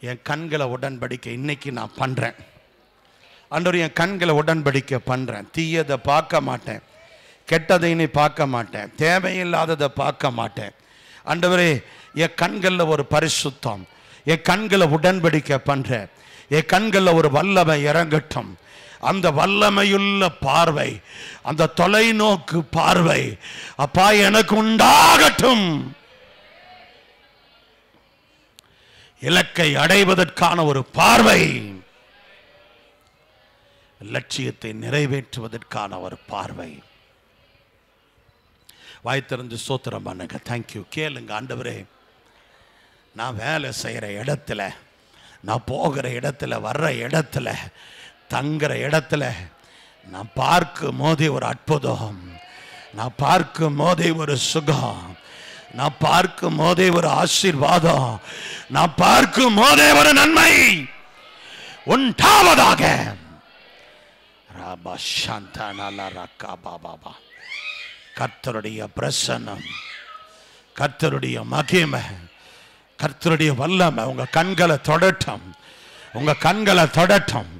என் கண்களை உடன்படிக்கை இன்னைக்கு நான் பண்றேன். ஆண்டவர், என் கண்களை உடன்படிக்கை பண்றேன். தீயதை பார்க்க மாட்டேன், கெட்டதை நீ பார்க்க மாட்டேன், தேவையில்லாததை பார்க்க மாட்டேன். ஆண்டவரே, என் கண்களில் ஒரு பரிசுத்தம், என் கண்களை உடன்படிக்கை பண்றேன். என் கண்களில் ஒரு வல்லமை இறங்கட்டும். அந்த வல்லமையுள்ள பார்வை, அந்த தொலைநோக்கு பார்வை அப்பா எனக்கு உண்டாகட்டும். இலக்கை அடைவதற்கான ஒரு பார்வை, லட்சியத்தை நிறைவேற்றுவதற்கான ஒரு பார்வை. வாய் திறந்து ஸ்தோத்திரம் பண்ணுங்க. தேங்க்யூ. கேளுங்க. ஆண்டவரே, நான் வேலை செய்கிற இடத்துல, நான் போகிற இடத்துல, வர்ற இடத்துல, தங்குற இடத்துல நான் பார்க்கும் போதே ஒரு அற்புதம், நான் பார்க்கும் போதே ஒரு சுகம், நான் பார்க்கும் போதே ஒரு ஆசீர்வாதம், நான் பார்க்கும் போதே ஒரு நன்மை உண்டாவதாக. ராபா சாந்தா ரக்கா பாபா. கர்த்தருடைய பிரசன்னம், கர்த்தருடைய மகிமை, கர்த்தருடைய வல்லமை உங்க கண்களை தொடட்டும். உங்க கண்களை தொடட்டும்.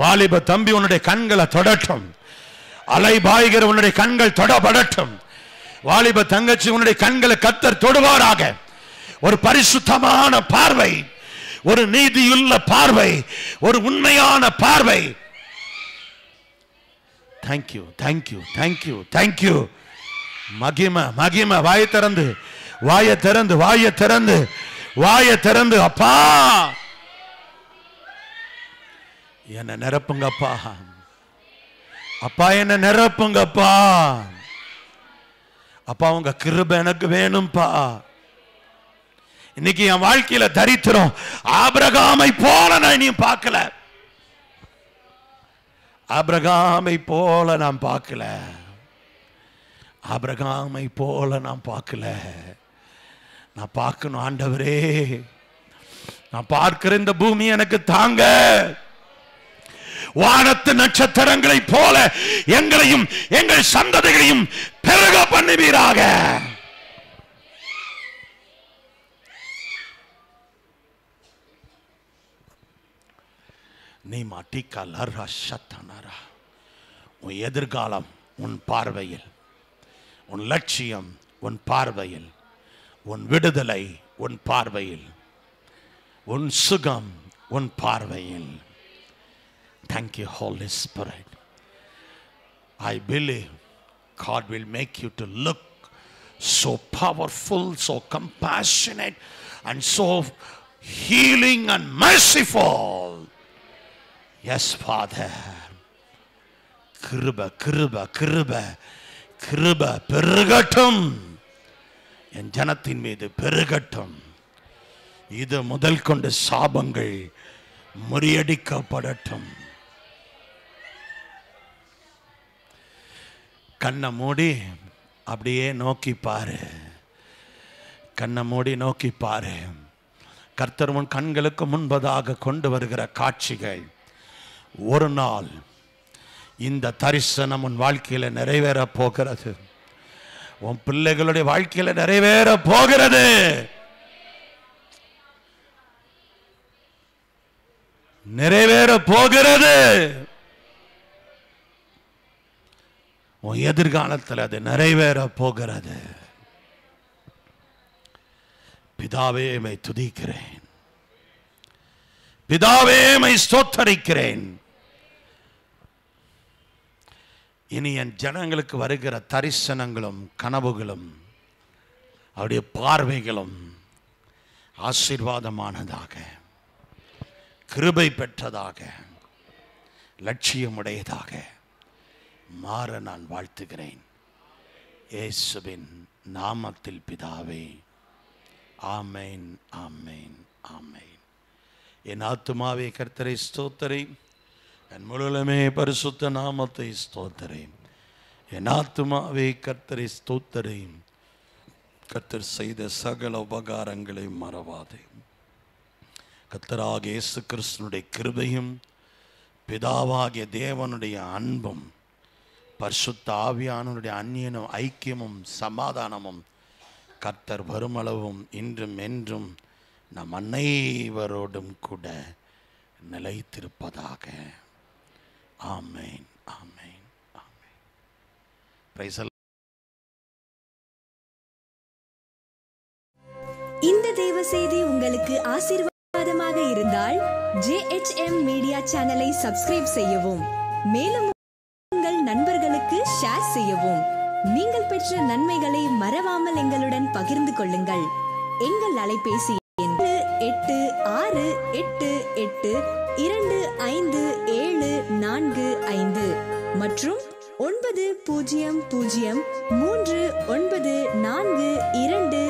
வாலிப தம்பி, உன்னுடைய கண்களை தொடட்டும். அலைபாய்கிற உன்னுடைய கண்கள் தொடப்படட்டும். வாலிப தங்கச்சி, உன்னுடைய கண்களை கர்த்தர் தொடுவாராக. ஒரு பரிசுத்தமான பார்வை, ஒரு நீதியுள்ள பார்வை, ஒரு உண்மையான பார்வை. Thank you, thank you, thank you, thank you. மகிமை, மகிமை. வாயை திறந்து, வாயை திறந்து, வாயை திறந்து, வாயை திறந்து. அப்பா, என்ன நிரப்புங்கப்பா. அப்பா, என்ன நிரப்புங்கப்பா. அப்பா, உங்க கிருபை எனக்கு வேணும்பா. இன்னைக்கு என் வாழ்க்கையில தரித்திரம் ஆபிரகாமை போல நான் இனியும் பார்க்கல. ஆபிரகாமை போல நான் பார்க்கல. ஆபிரகாமை போல நான் பார்க்கல. நான் பார்க்கணும். ஆண்டவரே, நான் பார்க்கிற இந்த பூமி எனக்கு தாங்க. வானத்து நட்சத்திரங்களை போல எங்களையும் எங்கள் சந்ததிகளையும் பெருக பண்ணுவீராக. நீ மாட்டிக்கலரா சத்தனரா. உன் எதிர்காலம் உன் பார்வையில், உன் லட்சியம் உன் பார்வையில், உன் விடுதலை உன் பார்வையில், உன் சுகம் உன் பார்வையில். Thank you, Holy Spirit. I believe God will make you to look so powerful, so compassionate, and so healing and merciful. Yes, Father. கிருபை, கிருபை, கிருபை, கிருபை பெருகட்டும். என் ஜனத்தின் மீது பெருகட்டும். இது முதல் கொண்டு சாபங்கள் முறியடிக்கப்படட்டும். கண்ணை மூடி அப்படியே நோக்கி பாரு. கண்ணை மூடி நோக்கி பாரு. கர்த்தர் உன் கண்களுக்கு முன்பதாக கொண்டு வருகிற காட்சிகள், ஒரு நாள் இந்த தரிசனம் உன் வாழ்க்கையில நிறைவேற போகிறது. உன் பிள்ளைகளுடைய வாழ்க்கையில நிறைவேற போகிறது. நிறைவேற போகிறது. உன் எதிர்காலத்தில் அது நிறைவேற போகிறது. பிதாவே மை துதிக்கிறேன், பிதாவே மை ஸ்தோத்தரிக்கிறேன். இனி என் ஜனங்களுக்கு வருகிற தரிசனங்களும் கனவுகளும் அவருடைய பார்வைகளும் ஆசீர்வாதமானதாக, கிருபை பெற்றதாக, லட்சியமுடையதாக மாற நான் வாழ்த்துகிறேன். இயேசுவின் நாமத்தில் பிதாவே, ஆமென், ஆமென், ஆமென். என் ஆத்துமாவே கர்த்தரை ஸ்தோத்தரி, என் முழுமே பரிசுத்த நாமத்தை ஸ்தோத்தரி. என் ஆத்துமாவே கர்த்தரை ஸ்தோத்தரி, கர்த்தர் செய்த சகல உபகாரங்களை மறவாதே. கர்த்தராகிய இயேசு கிறிஸ்துவினுடைய கிருபையும் பிதாவாகிய தேவனுடைய அன்பும் பரிசுத்த ஆவியானவருடைய அந்நியனும் ஐக்கியமும் சமாதானமும் கர்த்தர் வருமளவும் இன்றும் என்றும் நம் அனைவரோடும் கூட நிலைத்திருப்பதாக. ஆமென், ஆமென், ஆமென். Praise the Lord. இந்த தேவ செய்தி உங்களுக்கு ஆசீர்வாதமாக இருந்தால் JHM மீடியா சேனலை சப்ஸ்கிரைப் செய்யவும், மேலும் உங்கள் நண்பர்களுக்கு ஷேர் செய்யவும். நீங்கள் பெற்ற நன்மைகளை மறவாமல் எங்களுடன் பகிர்ந்து கொள்ளுங்கள். எங்கள் அலைபேசி எண் 8868257455 மற்றும் 90039422